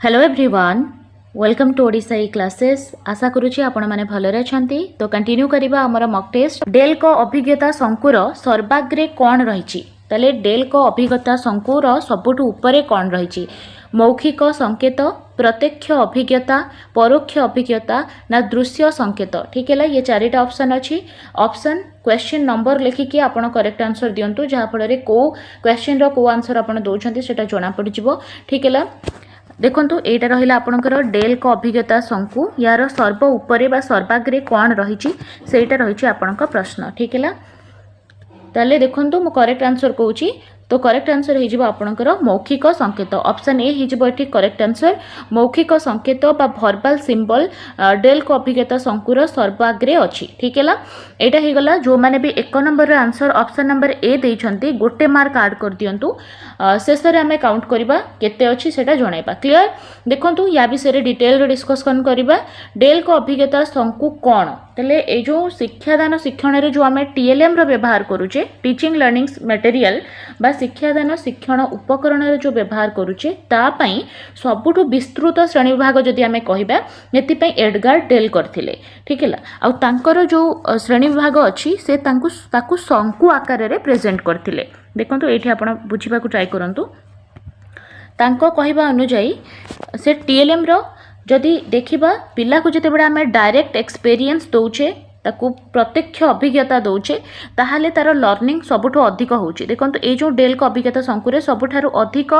Hello everyone, welcome to Odisha E classes. आशा करुच्ची आपण मैंने भलरे अछंती। तो कंटिन्यू करिबा हमर मॉक टेस्ट। डेल को अभिज्ञता शंकुर सर्वाग्रे कौन रही? तले डेल को अभिज्ञता शंकुर सबुठु उपरे कौन रही? मौखिक संकेत, प्रत्यक्ष अभिज्ञता, परोक्ष अभिज्ञता ना दृश्य संकेत। ठीक है, ये चारिटा ऑप्शन अच्छी। ऑप्शन क्वेश्चन नंबर लिखिकी आपण करेक्ट आंसर दिंतु, जहाँफल को क्वेश्चन रो को आंसर आपण दौरान से जना पड़। ठीक है, देखु यहाँ रहा आपंकर डेल को अभिज्ञता शंकु, यार सर्व उपरे बा सर्वाग्रे कौन रही रही आपण प्रश्न। ठीक है, ताले देखु मु करेक्ट आंसर कहूँ। तो करेक्ट आंसर हो आपणकर मौखिक संकेत। ऑप्शन ए हो करेक्ट आंसर। मौखिक संकेत बा भर्बाल सिंबल डेल को अभिज्ञता शंकुर सर्वाग्रे अच्छी। ठीक है, यहाँ हो गला। जो मैंने भी एक number answer option number A देइछंती गोटे मार्क ऐड कर दियंतु। शेष में आम काउंट करवा केते अच्छी सेटा जणाइबा। क्लियर? देखंतु या विषय डिटेल डिस्कशन करवा। डेल को अभिज्ञता शंकु कौन? तेले ए जो शिक्षादान शिक्षण रे जो आम टीएलएम रो व्यवहार करूचे, टीचिंग लर्निंग मटेरियल बा शिक्षादान शिक्षण उपकरण रे जो व्यवहार करूचे, ता पई सबुठु विस्तृत श्रेणी विभाग जदि आम कहबा एति पई एडगार डेल करथिले। ठीक है, आ तांकर जो श्रेणी विभाग अच्छी से ताकु शंकु आकार रे प्रेजेंट करथिले। देखंतु एठी आपण बुझिबा को ट्राई करंतु। तांको कहिबा अनुଯାयी से टीएलएम रो जदि देखिबा पिला को जते बडा हमें डायरेक्ट एक्सपीरियंस दउचे, ताकू प्रत्यक्ष अभिज्ञता दौचे, ताहले तार लर्निंग सबुठ अधिक होची। देखंतु ए जो डेल को अभिज्ञता शंकुरे सबुठारु अधिक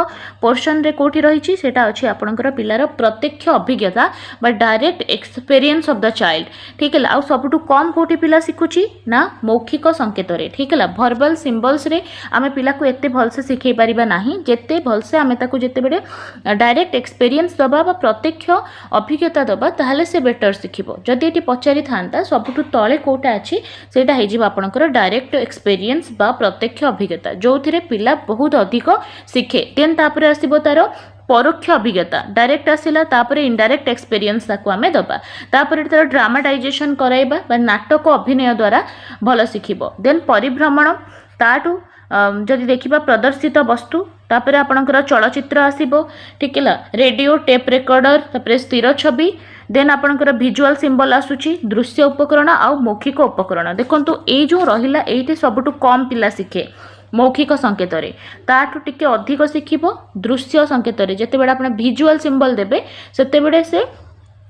पोर्शन रे कोठी रहिची सेटा अछि आपनकर पिलार प्रत्यक्ष अभिज्ञता बा direct experience of the child. ठीक है, आ सबुठु कम कोठी पिला सिखुची ना मौखिक संकेत रे। ठीक है, वर्बल सिंबल्स रे आमे पिला को एते भलसे सिखै परिबा नाही, जेते भलसे आमे ताकू जेते बेडे डायरेक्ट एक्सपीरियंस दबा बा प्रत्यक्ष अभिज्ञता दबा ताहले से बेटर सिखिबो। जदि एटी पचारि थांता सबुठु तले कोटा अच्छी सेटा हो आपनकर डायरेक्ट एक्सपीरियंस बा प्रत्यक्ष अभिज्ञता, जो थिरे पिला बहुत अधिक शिखे। देन तापर आसीबो तार परोक्ष अभिज्ञता। डायरेक्ट आसिला तापर इनडायरेक्ट एक्सपीरियंस ताको आमे दबा। तापर तार ड्रामाटाइजेशन कराइबा बा नाटक अभिनय द्वारा भल शिखिबो। देन परिभ्रमण, ताटू जदि देखिबा प्रदर्शित वस्तु, तापर आपनकर चलचित्र आसीबो। ठीक है, रेडियो टेप रेकर्डर, तापर स्थिर छवि, देन आपनकर विजुअल सिंबल आसुची, दृश्य उपकरण आउ मौखिक उपकरण। देखंतु ए जो रहिला एठी सबुठु कम पिला शिखे मौखिक संकेत रे, ताठु टिके अधिक शिखिबो दृश्य संकेत रे। जते बेडा आपण विजुअल सिंबल देबे सेते बेडे से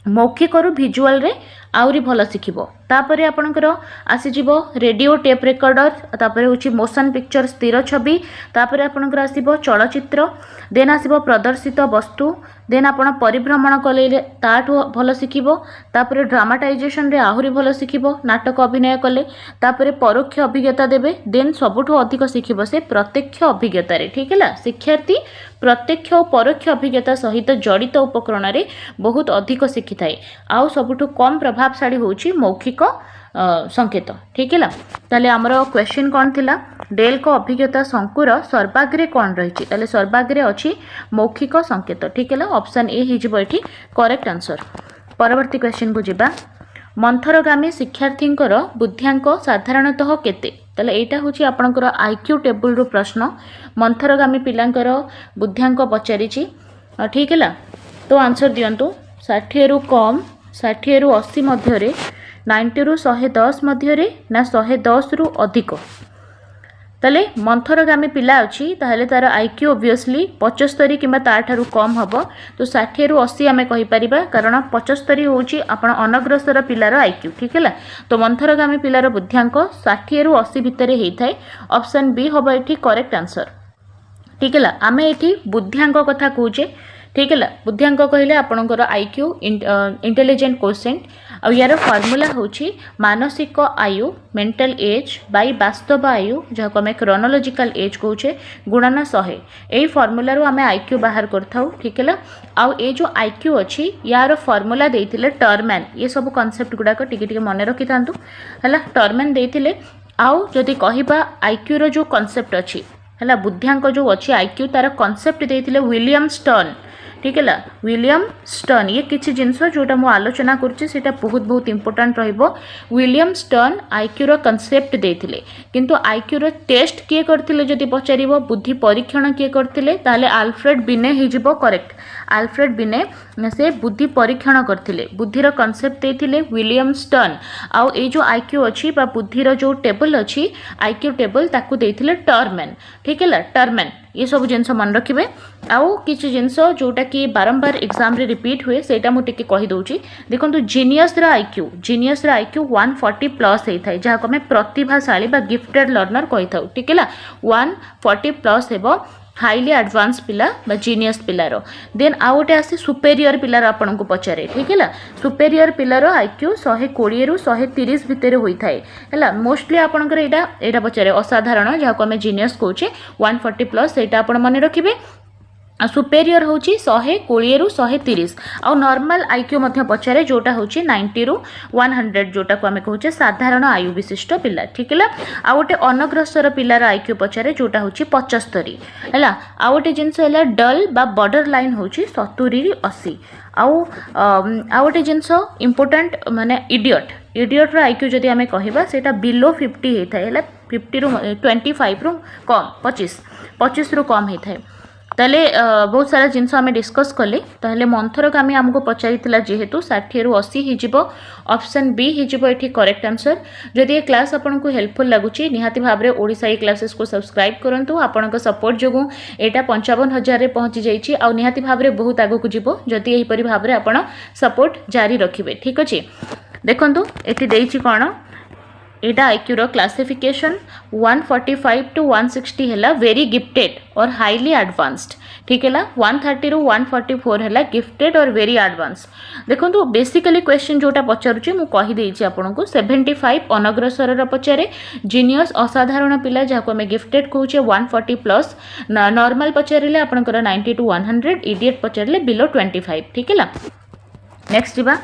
मौखिक रु विजुअल रे आउरी भल शिखिबो। तापरे आपनकर आसीजिबो रेडियो टेप रेकर्डर, तापरे होची मोशन पिक्चर स्थिर छवि, तापरे आपनकर आसीबो चलचित्र, देन आसीबो प्रदर्शित वस्तु, देन आपण परिभ्रमण कले ताठु भल शिखिबो। तापरे ड्रामाटाइजेशन रे आहुरी भल शिखिबो, नाटक अभिनय कले। तापरे परोक्ष अभिज्ञता देबे, देन सबुठु अधिक शिखिबो से प्रत्यक्ष अभिज्ञता रे। ठीक है, शिक्षार्थी प्रत्यक्ष और परोक्ष अभिज्ञता सहित जड़ित उपकरण रे बहुत अधिक शिखि थाए। आउ सबुठु कम प्रभावशाली होची मौखिक संकेत। ठीक है, ताले हमर क्वेश्चन कौन थिला? डेल को अभिज्ञता शंकुर सर्वाग्रे कौन रही? ताले सर्वाग्रे अच्छी मौखिक संकेत। ठीक है, ऑप्शन ए हिजिबो एठी करेक्ट आंसर। परवर्ती क्वेश्चन को जिबा। मंथरगामी शिक्षार्थींकर बुद्ध्यांक साधारणतः केते? ताले एटा होची आपनकर आईक्यू टेबल रो प्रश्न। मंथरगामी पिलांकर बुद्ध्यांक पचारिची। ठीक है, तो आंसर दियंतु। 60 रु कम, 60 रु 80 मध्य, 90 रु 110 मध्य ना 110 रु अधिक। ताले मंथरगामी पिला अच्छी ताहले तार आईक्यू ऑब्वियसली 75 किंबा ताठारु कम हबो। तो 60 रु 80 आमे कहि परिबा, कारण 75 होची आपण अनग्रसर पिलार आईक्यू। ठीक है, तो मंथरगामी पिलार बुद्ध्यांक 60 रु 80 भितरे हेइ थाए। ऑप्शन बी हबो एठी करेक्ट आंसर। ठीक है, आमे एठी बुद्ध्यांक कथा कहूचे। ठीक है, बुद्ध्यांक कहले आपणकर आईक्यू इंटेलिजेंट कोसेंट। आ यार फॉर्मूला होची मानसिक आयु मेंटल एज बाई वास्तव आयु, जहाँ आम क्रोनोलॉजिकल एज कहूचे, गुणन 100। यही फॉर्मूला आम आईक्यू बाहर करथाउ। ठीक है, आउ ए जो आईक्यू अच्छी यार फॉर्मूला देइथिले टर्मैन। ये सब कॉन्सेप्ट गुडाक टिके मन रखि थांतु हला। टर्मैन देइथिले। आउ जदि कहिबा आईक्यू रो जो कॉन्सेप्ट अच्छी हला, बुद्ध्यांक जो अच्छी आईक्यू तार कॉन्सेप्ट देइथिले विलियम स्टर्न। ठीक है, विलियम स्टर्न। ये किसी जिनस जोटा मु आलोचना करुच्ची सेटा बहुत इंपोर्टेंट रहिबो। विलियम स्टर्न आईक्यू रो कॉन्सेप्ट देथिले, किंतु आईक्यू रो टेस्ट किए करथिले जदि पचारिबो, बुद्धि परीक्षण किए करथिले, ताले अल्फ्रेड बिने हिजिबो करेक्ट। आल्फ्रेड बिने से बुद्धि परीक्षण करथिले बुद्धिर कॉन्सेप्ट देथिले विलियम स्टर्न आउ ए जो आईक्यू अछि बा बुद्धिर जो टेबल अछि आईक्यू टेबल ताकू देथिले टर्मन ठीक है टर्मन ये सब जिनस मन रखिए आउ किसी जिनस जोटा कि बारंबार एग्जाम रे रिपीट हुए सेटा मु टिके कहि दउची देखंतु जीनियस रा आईक्यू 140 प्लस होता है जहाँ को आम प्रतिभाशाली बा गिफ्टेड लर्नर कही था ठीक है 140 प्लस हेबो हाईली एडवांस पिला बा जीनियस पिलार देन आउ गोटे आसे सुपेरियर पिलार आपन को पचारे ठीक है सुपेरियर पिलार आईक्यू 120 रु 130 भितर होता है मोस्टली आपंकर यहाँ पचारे असाधारण जहाँ को आम जीनियस कहे 140 प्लस यहाँ आप मन रखिए सुपेरियर हूँ 120 रु 130 आउ नॉर्मल आईक्यू पचारे जोटा हूँ 90 रु 100 जोटा को आम कहे साधारण आयु विशिष्ट पिला ठीक है आउ गोटे अनग्रसर पिलार आईक्यू पचारे जोटा हूँ 75 है आउ गोटे जिनस डल बा बॉर्डर लाइन हूँ 70 रु 80 आउ गोटे जिनस इम्पोर्टाट माने इडियट आईक्यू जदि आम कहवा से बिलो 50 होता है 50 रु 25 रु कम 25 रु कम होता है ताले बहुत सारा जिनस आम डिस्कस कले ताले मंथर कामी आमको पचारिथिला जेहेतु 60 रु 80 हिजिबो ऑप्शन बी हिजिबो एठी करेक्ट आंसर जदि ये क्लास आपन को हेल्पफुल लागुची निहाती भाबरे ओडिसा ई क्लासेस को सब्सक्राइब करंतु आपन को सपोर्ट जोगु एटा 55,000 रे पहुंची जाईची आ निहाती भाबरे बहुत आगु को जिवो जदि एही परि भाबरे आपन सपोर्ट जारी रखिबे ठीक अछि देखंतु एठी देईची कोन एटा आईक्यू रो क्लासिफिकेशन 145 टू 160 हैला वेरी गिफ्टेड और हाईली एडवांस्ड ठीक है 130 रु 144 हैला गिफ्टेड और वेरी एडवांस देखो तो बेसिकली क्वेश्चन जोटा पचारुची मु कहि देइची आपन को 75 अनग्रसर र पचारे जीनियस असाधारण पिला जाको हमें गिफ्टेड कहूचे 140 प्लस नॉर्मल पचारिले आपन 90 टू 100 इडियट पचारिले बिलो 25 ठीक है नेक्स्ट जीवा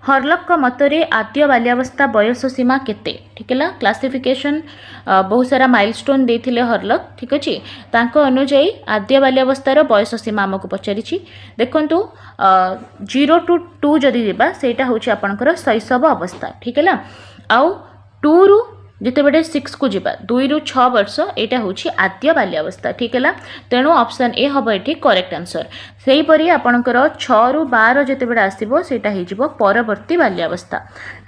हर्लक मतरे आद्य बाल्यावस्था बयस सीमा केते ठीक है क्लासिफिकेशन बहुत सारा माइलस्टोन देथिले हर्लक ठीक अच्छे तांको अनुजाई आद्य बाल्यावस्थार बयस सीमा आमको पचारि देखंतु 0 टू 2 जदि देबा सेटा होछि आपनकर शैशव अवस्था ठीक है आउ 2 रु जिते बड़े 6 को जीवा 2 रु 6 वर्ष यहाँ हूँ आद्य बाल्यावस्था ठीक है तेणु ऑप्शन ए हम ये करेक्ट आंसर से परी आपणकर 6 रु 12 जिते बड़े आसो सेटा हो परवर्ती बाल्यावस्था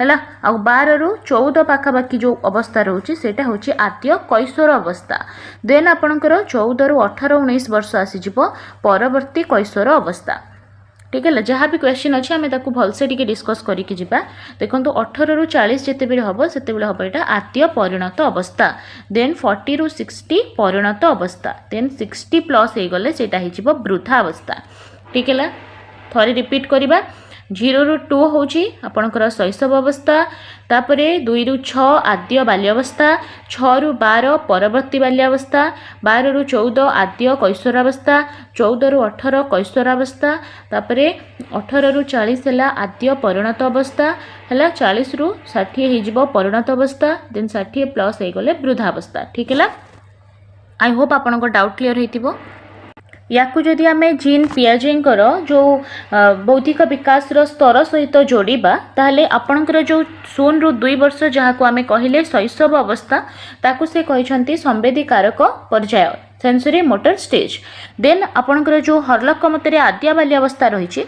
है आ 12 रु 14 पाखापाखि जो अवस्था रोचे सेटा हूँ आद्य कैशोर अवस्था देन आपणकर 14 रु 18 19 वर्ष आसीज परवर्ती कैशोर अवस्था ठीक है जहाँ भी क्वेश्चन अच्छे आम ताकू भलसे टी डिस्कस करके जावा देखो 18 रु 40 जिते हम से हम यहाँ आद्य परिणत अवस्था देन 40 रु 60 परिणत अवस्था देन 60 प्लस हो गले हो वृद्धा अवस्था ठीक है थोड़े रिपीट करवा 0 रु 2 हूँ आपणकर शैशव अवस्था तापरे 2 रु 6 आद्य बाल्यावस्था 6 रु 12 परवर्ती बाल्यावस्था 12 रु 14 आद्य कैशोरावस्था 14 रु 18 कैशोरावस्था तापरे 18 रु 40 है आद्य परिणत अवस्था है 40 रु 60 हो परिणत अवस्था देन 60 प्लस हो गले वृद्धावस्था ठीक है आई होप आपन डाउट क्लियर हो याकू जदि आम जीन पियाजेंकर जो बौद्धिक विकास स्तर सहित जोड़िबा ताहले आपणकर जो 0 रु 2 वर्ष जहाँ को आम कहले शैशव अवस्था ताकू से कहते संवेदीकारक पर्याय सेंसरी मोटर स्टेज देन आपणकर जो हर्लक मतरे आद्य बाल्यावस्था रही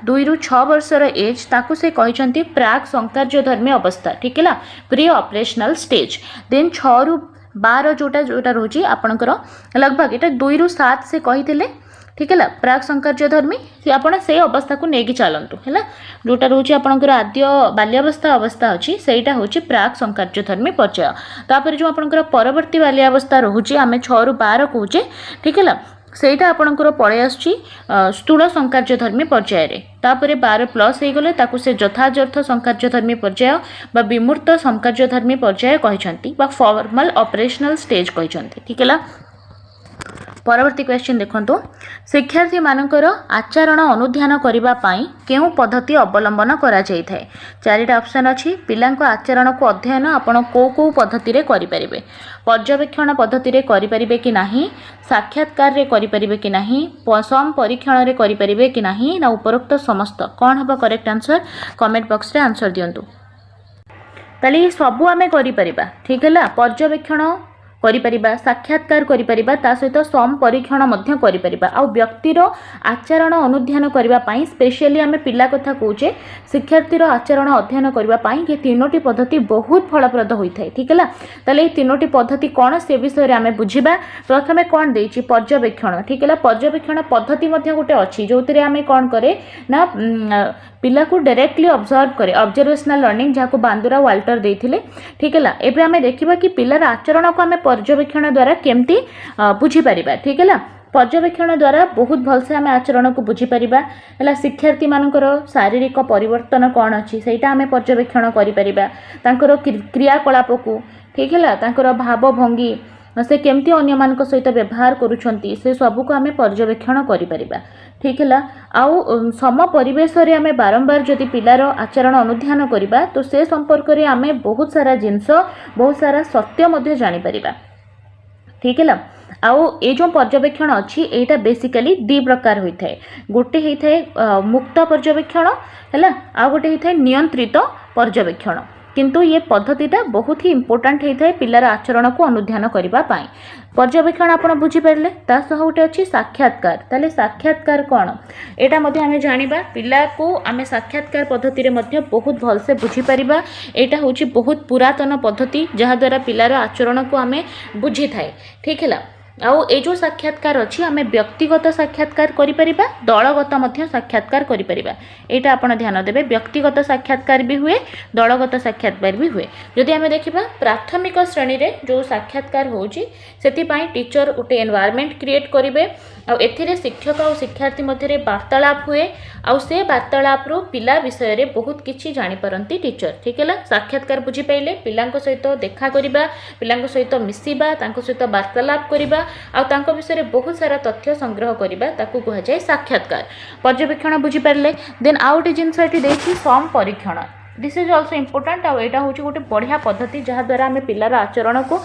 2 रु 6 वर्षर एज ताकू से कहते प्राक संकार्यधर्मी अवस्था ठीक है प्री ऑपरेशनल स्टेज देन 6 रु 12 जोटा जोटा रोचे आपणकर लगभग यहाँ 2 रु 7 से कही ठीक है प्राक संकार्यधर्मी आपड़ से अवस्था को लेकिन चलतु है जोटा रोचे आपणकर आद्य बाल्यावस्था अवस्था अच्छी सेटा हूँ प्राक संकार्यधर्मी पर्याय तापर जो आपणकर परवर्ती बाल्यावस्था रोचे आम 6 रु 12 कहे ठीक है सेटा आपणकर पलि आसुची स्थूल संकार्यधर्मी पर्याय रे तापरे 12 प्लस हो गले ताकू से यथार्थ संकार्यधर्मी पर्याय बा विमूर्त संकार्यधर्मी पर्याय कहते फॉर्मल ऑपरेशनल स्टेज कहते ठीक है परवर्ती क्वेश्चन देखो शिक्षार्थी मानकर आचरण अनुध्यान करने केउ पद्धति अवलंबन करा जाय थाए चारिटा ऑप्शन अच्छी पिलांको आचरण को अध्ययन आपण को पद्धति रे करि परिबे पर्यवेक्षण पद्धति रे करि परिबे कि नाही साक्षात्कार रे करि परिबे कि नाही सम परीक्षण रे करि परिबे कि नाही ना उपरोक्त समस्त कौन हबो करेक्ट आंसर कमेंट बॉक्स रे आंसर दियंतु ताली सबु आमे करि परिबा ठीक है पर्यवेक्षण କରିପାରିବା, ସାକ୍ଷାତକାର କରିପାରିବା, ତା ସହିତ ସମ୍ପରୀକ୍ଷଣ ମଧ୍ୟ କରିପାରିବା। ଆଉ ବ୍ୟକ୍ତିର ଆଚରଣ ଅନୁଧ୍ୟାନ କରିବା ପାଇଁ ସ୍ପେଶିଆଲି ଆମେ ପିଲା କଥା କହୁଛେ, ଶିକ୍ଷାର୍ଥୀର ଆଚରଣ ଅଧ୍ୟୟନ କରିବା ପାଇଁ ଏ ତିନୋଟି ପଦ୍ଧତି ବହୁତ ଫଳପ୍ରଦ ହୋଇଥାଏ। ଠିକ୍ ହେଲା, ତାହେଲେ এই ତିନୋଟି ପଦ୍ଧତି କ'ଣ ସେ ବିଷୟରେ ଆମେ ବୁଝିବା। ପ୍ରଥମେ କ'ଣ ଦେଇଛି, ପର୍ଯ୍ୟବେକ୍ଷଣ। ଠିକ୍ ହେଲା, ପର୍ଯ୍ୟବେକ୍ଷଣ ପଦ୍ଧତି ମଧ୍ୟ ଗୋଟେ ଅଛି ଯେଉଁଥିରେ ଆମେ କ'ଣ କରେ ନା ପିଲାକୁ ଡାଇରେକ୍ଟଲି ଅବଜର୍ଭ करे, ଅବଜର୍ଭେସନାଲ ଲର୍ଣ୍ଣିଂ, ଯାହାକୁ ବାନ୍ଦୁରା ୱାଲ୍ଟର ଦେଇଥିଲେ। ଠିକ୍ ହେଲା, ଏବେ ଆମେ ଦେଖିବା କି ପିଲାର ଆଚରଣକୁ ଆମେ ପର୍ଯ୍ୟବେକ୍ଷଣ ଦ୍ୱାରା କେମିତି ବୁଝିପାରିବା। ଠିକ୍ ହେଲା, ପର୍ଯ୍ୟବେକ୍ଷଣ ଦ୍ୱାରା ବହୁତ ଭଲସେ ଆମେ ଆଚରଣକୁ ବୁଝିପାରିବା। ହେଲା, ଶିକ୍ଷାର୍ଥୀମାନଙ୍କର ଶାରୀରିକ ପରିବର୍ତ୍ତନ କ'ଣ ଅଛି ସେଇଟା ଆମେ ପର୍ଯ୍ୟବେକ୍ଷଣ କରିପାରିବା, ତାଙ୍କର କ୍ରିୟାକଳାପକୁ। ଠିକ୍ ହେଲା, ତାଙ୍କର ଭାବଭଙ୍ଗୀ, ସେ କେମିତି ଅନ୍ୟମାନଙ୍କ ସହିତ ବ୍ୟବହାର କରୁଛନ୍ତି, ସେ ସବୁକୁ ଆମେ ପର୍ଯ୍ୟବେକ୍ଷଣ କରିପାରିବା। ଠିକ୍ ହେଲା, ଆଉ ସମ ପରିବେଶରେ ଆମେ ବାରମ୍ବାର ଯଦି ପିଲାର ଆଚରଣ ଅନୁଧ୍ୟାନ କରିବା ତ ସେ ସମ୍ପର୍କରେ ଆମେ ବହୁତ ସାରା ଜିନିଷ, ବହୁତ ସାରା ସତ୍ୟ ମଧ୍ୟ ଜାଣିପାରିବା। ଠିକ୍ ହେଲା, ଆଉ ଏ ଯେଉଁ ପର୍ଯ୍ୟବେକ୍ଷଣ ଅଛି ଏଇଟା ବେସିକାଲି ଦୁଇ ପ୍ରକାର ହୋଇଥାଏ। ଗୋଟେ ହେଇଥାଏ ମୁକ୍ତ ପର୍ଯ୍ୟବେକ୍ଷଣ, ହେଲା, ଆଉ ଗୋଟେ ହେଇଥାଏ ନିୟନ୍ତ୍ରିତ ପର୍ଯ୍ୟବେକ୍ଷଣ। କିନ୍ତୁ ये पद्धतिटा बहुत ही इंपोर्टाट होता है पिलार आचरण को अनुध्यान करने। पर्यवेक्षण आपड़ बुझीपारे, तासह गोटे अच्छी साक्षात्कार। ताले साक्षात्कार कौन एटा आम जाना, पिला को आम साक्षात्कार पद्धति बहुत भलसे बुझीपर। यहाँ हूँ बहुत पुरातन पद्धति जहाद्वारा पिलार आचरण को आम बुझी थाए। ठीक है, आउ ए जो साक्षात्कार अच्छी आम व्यक्तिगत साक्षात्कार करिपरिबा, दलगत मध्य साक्षात्कार करिपरिबा। एटा आपण ध्यान देबे, व्यक्तिगत साक्षात्कार भी हुए, दलगत साक्षात्कार भी हुए। जदि आम देखिबा प्राथमिक श्रेणी रे जो साक्षात्कार होउची सेति पई टीचर गोटे एनवायरनमेंट क्रिएट करिवे, आ एथिरे शिक्षक और शिक्षार्थी मध्य वार्तालाप हुए, आ से वार्तालाप रो पिला विषय रे बहुत किछि जानि परंती टीचर। ठीक है, साक्षात्कार बुझी पाइले पिलांको सहित देखा करिबा, पिलांको सहित मिसिबा, तांको सहित वार्तालाप करिबा, आ तांको विषय बहुत सारा तथ्य संग्रह करिबा, ताकू कहा जाय साक्षात्कार। पर्यवेक्षण बुझी पारले, देन आउट जिनस एटी देछि सम परीक्षण। This is also important. आटा हूँ गोटे बढ़िया पद्धति जहाद्वारा आम पिलार आचरण को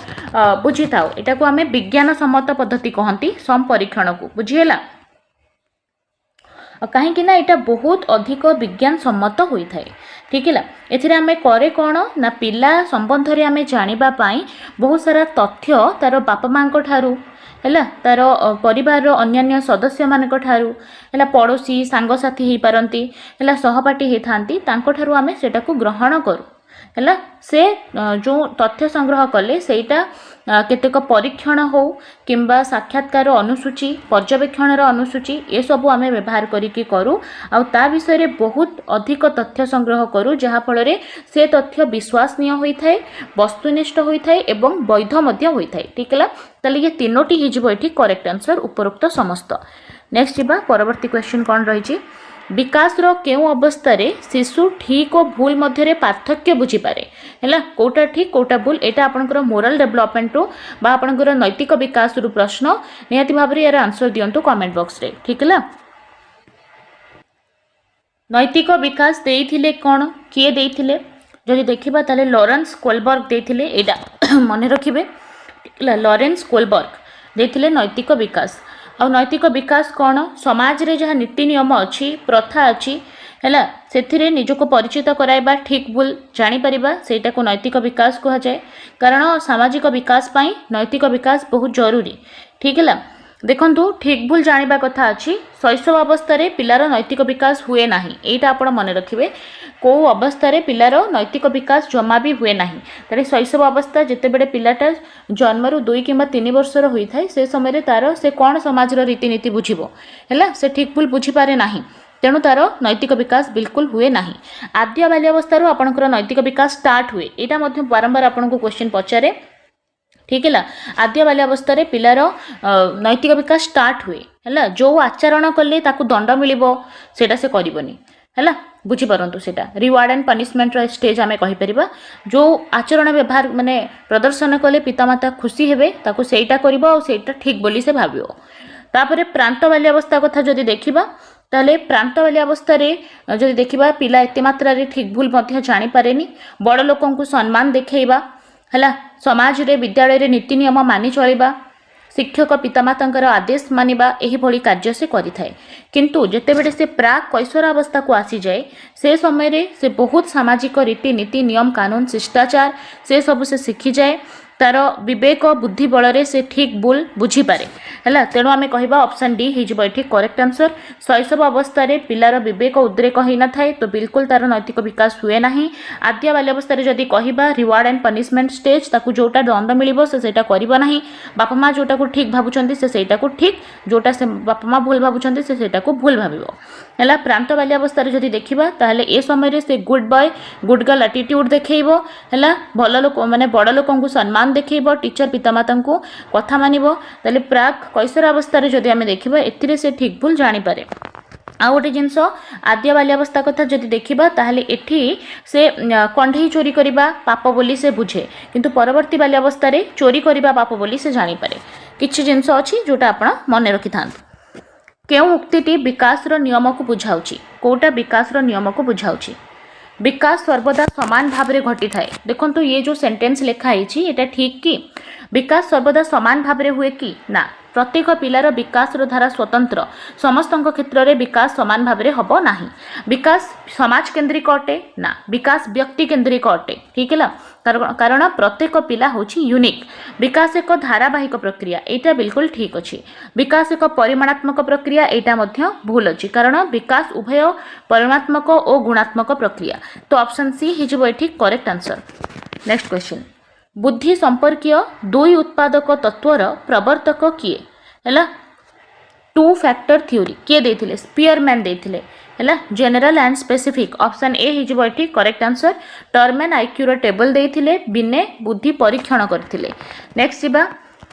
बुझी था। यहाँ को आम विज्ञान सम्मत पद्धति कहती सम परीक्षण को, बुझीगला। कहीं ना यहाँ बहुत अधिक विज्ञान सम्मत होता है। ठीक है, एथिरे आम करे कौन ना पिला संबंध में आम जानापी बहुत सारा तथ्य तार बापा माँ ठारू, है तार परिवार अन्यान्य सदस्य मान ठारू, है पड़ोशी सांगसाथी हो पारती, है सहपाठी होता, तांको आम सेटा को ग्रहण करूँ। है से जो तथ्य संग्रह कले सेटा केतेक परीक्षण हो किंबा साक्षात्कार अनुसूची, पर्यवेक्षण अनुसूची, ये सब आम व्यवहार करिकी करूँ। आ ता विषय रे बहुत अधिक तथ्य संग्रह करूँ, जहाँ फल से तथ्य विश्वसनीय होता है, वस्तुनिष्ठ होता है एवं वैध मध्य होता है। ठीक है, ताले ये तीनोटी हिजबो एठी करेक्ट आंसर उपरोक्त समस्त। नेक्स्ट जीवा परवर्ती क्वेश्चन कौन रही, विकास रो केउ अवस्था रे शिशु ठीक और भूल मध्य पार्थक्य बुझीपारे, है कोटा ठीक कोटा भूल। एटा आपनकर मोरल डेवलपमेंट रो बा आपनकर नैतिक विकास रु प्रश्न निहाती भाव रे यार आंसर दियंतु कमेंट बॉक्स रे। ठीक है, नैतिक विकास देइथिले कोन, किए देइथिले जदि देखिबा ताले लॉरेंस कोलबर्ग देइथिले। एटा मने रखिबे, लॉरेंस कोलबर्ग देइथिले नैतिक विकास। आ नैतिक विकास कौन, समाज रे जहाँ नीति नियम अच्छी, प्रथा अच्छी, है से निजक परिचित कराइबा, ठीक भूल जानीपर सेटा को नैतिक विकास कहा जाए। कारण सामाजिक विकास पाई नैतिक विकास बहुत जरूरी। ठीक है, देखंतु ठीक भूल जानिबा कथा अच्छी। शैशव अवस्था रे पिलार नैतिक विकास हुए नाही, एटा आपण मन रखिबे। को अवस्था रे पिलार नैतिक विकास जमा भी हुए नाही। तारे शैशव अवस्था जिते बड़े पिलाटा जन्मरू 2 किंबा 3 वर्षर होता है, से समय तार से कौन समाज रीतिनीति बुझिबो, है से ठीक भूल बुझीपारे नाही, तेणु तार नैतिक विकास बिल्कुल हुए नाही। आद्य बाल्यावस्था आपणकर नैतिक विकास स्टार्ट हुए, यहाँ बारंबार आपको क्वेश्चन पचारे। ठीक है, आद्य बाल्यावस्था पिलार नैतिक विकास स्टार्ट हुए, है जो आचरण कले ताकू दंड मिलिबो सेटा से करिवनी, है बुझीपारतु। सेटा रिवार्ड एंड पनिशमेंट स्टेज आम कहीपर, जो आचरण व्यवहार माने प्रदर्शन कले पितामाता खुशी हेबे ताकू सेटा करिवो आ सेटा ठीक बोली से भाविवो। तापरे प्रांत बाल्यावस्था कथा जदि देखिबा ताले प्रांत बाल्यावस्था जदि देखिबा पिला एते मात्रा रे ठीक भूल मध्य जानि पारेनी, बड़ लोकन को सम्मान देखैबा, है समाज रे विद्यालय रे नीति नियम मानि चलिबा, शिक्षक पितामातांकर आदेश मानिबा, एही भली कार्य से करिथाए। किंतु जेतेबेले से प्राक कैशोरावस्था को आसी जाए से समय रे से बहुत सामाजिक रीति नीति नियम कानून शिष्टाचार से सब से शिखी जाए। तार विवेक बुद्धि बल से ठीक भूल बुझीपे है तेणु आम कह ऑप्शन डी हो करेक्ट आंसर। शैशव अवस्था पिलार विवेक उद्रेक होना थाए तो बिल्कुल तार नैतिक विकास हुए ना। आद्य बाल्यावस्था जदि कह रिवार्ड एंड पनिशमेंट स्टेज ताकू जोटा दंड मिल से करना बापा माँ जोटा को ठीक भावुं से ठीक जोटा से बापा माँ भूल भावुं से भूल भाव है। प्रांत बाल्यावस्था जदि देखा ताहले ए समय से good boy good girl attitude देखब है भल लोक माने बड़ लोक सम्मान देखब टीचर पितामाता को कथा मानिब ताले प्राक कैशोर अवस्था जदि आम देखा ए से ठीक भूल जानीपे। आ गोटे जिनस आद्य बाल्यावस्था कथा जदि देखा ताहले एठी से कंढे चोरी करबा पाप बोली से बुझे किंतु परवर्ती बाल्यावस्था चोरी करबा पाप बोली से जानीपे। किछि जिनस अछि जोटा आपण मन रखि थांतु। केउ उक्तिटी विकास नियम को बुझाउछि कोटा विकास नियम को बुझाउछि। विकास सर्वदा समान भाव में घटी थाए। देखंतु ये जो सेंटेंस लिखा है एटा ठीक कि विकास सर्वदा समान भाव में हुए कि ना। प्रत्येक पिलार विकास धारा स्वतंत्र समस्त क्षेत्र में विकास समान भाव में हम ना। विकास समाज केन्द्रिक अटे ना विकास व्यक्ति केन्द्रिक अटे ठीक है कारण प्रत्येक पिला होची यूनिक। विकास एक धारावाहिक प्रक्रिया एटा बिल्कुल ठीक अच्छी। विकास एक परिमाणात्मक प्रक्रिया एटा मध्य भूल अच्छी कारण विकास उभय परिमाणात्मक और गुणात्मक प्रक्रिया। तो ऑप्शन सी हिजबो एठी करेक्ट आंसर। नेक्स्ट क्वेश्चन बुद्धि संपर्कीय दुई उत्पादक तत्वर प्रवर्तक किए है। टू फैक्टर थ्योरी किए देथिले स्पीयरमैन देथिले है general and specific. Option A हिजबो एठी करेक्ट आंसर। टर्मेन आईक्यू रो टेबल देथिले बिने बुद्धि परीक्षण करथिले। नेक्स्ट जीवा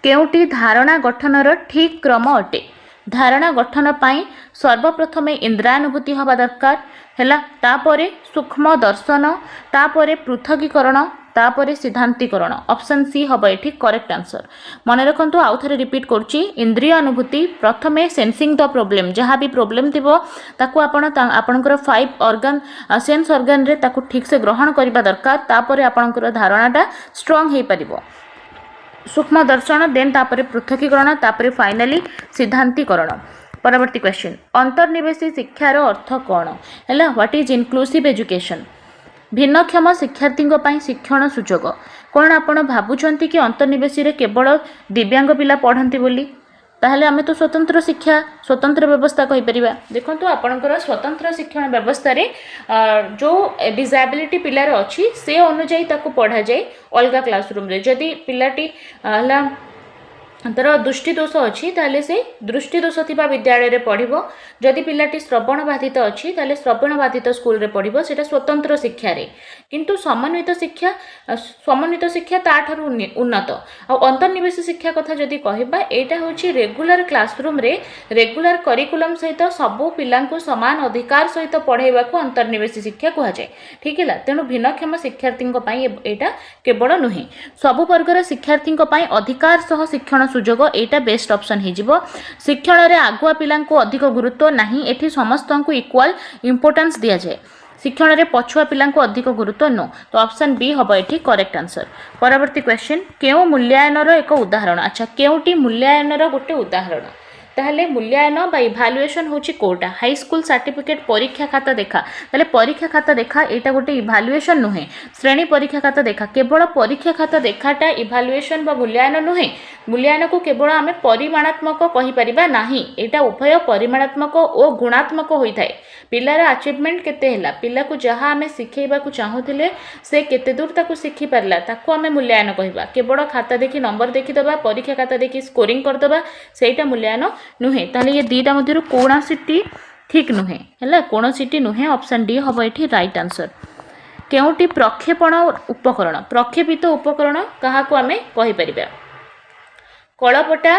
केउटी धारणा गठनर ठीक क्रम अटे। धारणा गठन पाई सर्वप्रथम इंद्रियानुभूति हवा दरकार है तापरे सूक्ष्म दर्शन तापरे पृथकीकरण तापरे सिद्धांतीकरण। ऑप्शन सी हम ये करेक्ट आंसर। मन रखु आउ थे रिपीट करुच्ची इंद्रिय अनुभूति प्रथमे सेंसिंग द प्रोब्लेम जहाँ भी प्रोब्लेम थी आपणकर 5 ऑर्गन सेंस ऑर्गन रे ताकू ठीक से ग्रहण करने दरकार तापरे आपणकर धारणाटा स्ट्रांग हो पार। सूक्ष्म दर्शन देन तापरे पृथकीकरण तापरे फाइनाली सिद्धांतीकरण। परवर्ती क्वेश्चन अंतर्निवेशी शिक्षार अर्थ कौन है। What is inclusive education. भिन्नक्षम शिक्षार्थी शिक्षण सुजोग कौन आप भावुंट कि अंतर्निवेशी रे केवल दिव्यांग पिला पढ़ती बोली ताहले आमे तो स्वतंत्र शिक्षा स्वतंत्र व्यवस्था कहीपर। देखो आपणकर स्वतंत्र शिक्षण व्यवस्था रे जो डिसेबिलिटी पिलार अच्छी से अनुजाई ताको पढ़ा जाए अलग क्लासरूम रे। जदि पिलाटी तर दृष्टि दोष अच्छी ताले से दृष्टि दोष थिबा विद्यालय रे पढ़िबो। जदि पिलाटी श्रवण बाधित अच्छी ताले श्रवण बाधित स्कूल रे पढ़िबो सेटा स्वतंत्र शिक्षा रे। किंतु समन्वित शिक्षा ताठारु उन्नत। आ अंतर्निवेशी शिक्षा कथा जदि कहबा एटा होची रेगुलर क्लासरूम रे रेगुलर करिकुलम सहित सबु पिलांको समान अधिकार सहित पढ़ाइबा को अंतर्निवेशी शिक्षा कहा जाए ठीक है। तेणु भिन्नक्षम शिक्षार्थी एटा केवल नुहे सबु वर्गर शिक्षार्थी अधिकार सह शिक्षण सुजोग एटा बेस्ट ऑप्शन हिजिबो। शिक्षण रे आगुआ पिलां को अधिक गुरुत्व नहीं एठी समस्त को इक्वल इंपोर्टेंस दिया जाए। शिक्षण रे पछुआ पिलां को अधिक गुरुत्व नो। तो ऑप्शन बी हम एठी करेक्ट आंसर। परवर्ती क्वेश्चन केउ मूल्यांकन रो एक उदाहरण। अच्छा केउटी मूल्यांकन रो गोटे उदाहरण ताहले मूल्यांकन बा इभालुएशन होची कोटा हाई स्कूल सर्टिफिकेट परीक्षा खाता देखा ताहले परीक्षा खाता देखा एटा गोटे इभालुएशन नुहे। श्रेणी परीक्षा खाता देखा केवल परीक्षा खाता देखाटा इभालुएशन बा मूल्यांकन नुहे। मूल्यांकन को केवल आमे परिमाणात्मक कहि परिबा नाही एटा उभय परिमाणात्मक और गुणात्मक होई थाए। पिलार अचीवमेंट केते हैला पिला को जहाँ आमे सिखेबा को चाहूथिले से केते दूर ताकू सिखि परला ताकू आमे मूल्यांकन कहिबा। केवल खाता देखि नंबर देखि दबा परीक्षा खाता देखि स्कोरिंग कर दबा सेटा मूल्यांकन नुहे। ताले ये दीटा मध्यरु कोणासीटी ठीक नुहे हैला कोणासीटी नुहे। ऑप्शन डी हम एठी राइट आंसर। केउटी प्रक्षेपण उपकरण प्रक्षेपित उपकरण कहा को आमे कहि परिबा। कळपटा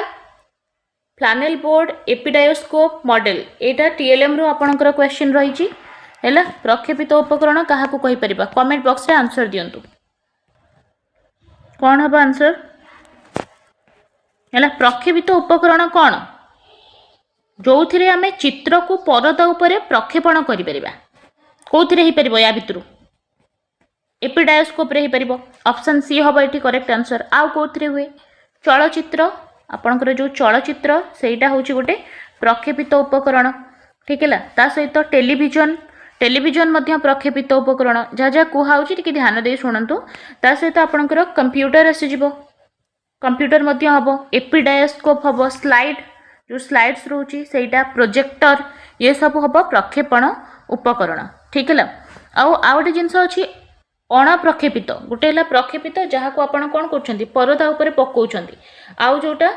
फ्लानेल बोर्ड एपिडायोस्कोप मॉडल एटा टीएलएम रो आपनकर क्वेश्चन रही है। प्रक्षेपित उपकरण कहा को कहि परिबा कमेंट बॉक्स रे आंसर दियंतु कौन हम आंसर है। प्रक्षेपित उपकरण कौन जो थे आम चित्र को परदा उपरे प्रक्षेपण करिपरिबा कौथिरे हो पार या भितर एपिडायोस्कोप रे हो पार। ऑप्शन सी हम ये करेक्ट आंसर। आउ कौथिरे हुए चलचित्र आपणकर जो चलचित्र सेटा हूँ गोटे प्रक्षेपित उपकरण ठीक है। ता सहित टेलीविजन टेलीविजन मध्य प्रक्षेपित उपकरण जहाँ जहाँ कहुच्छी टी ध्यान दे शुणु। ता सहित आपणकर कंप्यूटर आसीजिवो कंप्यूटर मध्य हम एपिडायोस्कोप हम स्लाइड जो स्लाइड्स रोची सेटा प्रोजेक्टर ये सब हम प्रक्षेपण उपकरण ठीक है आउ गोटे जिनस अच्छी अणप्रक्षेपित गोटे है प्रक्षेपित जहाँ को आपण कौन कर परदा उपर पकाउछंती आउ जोटा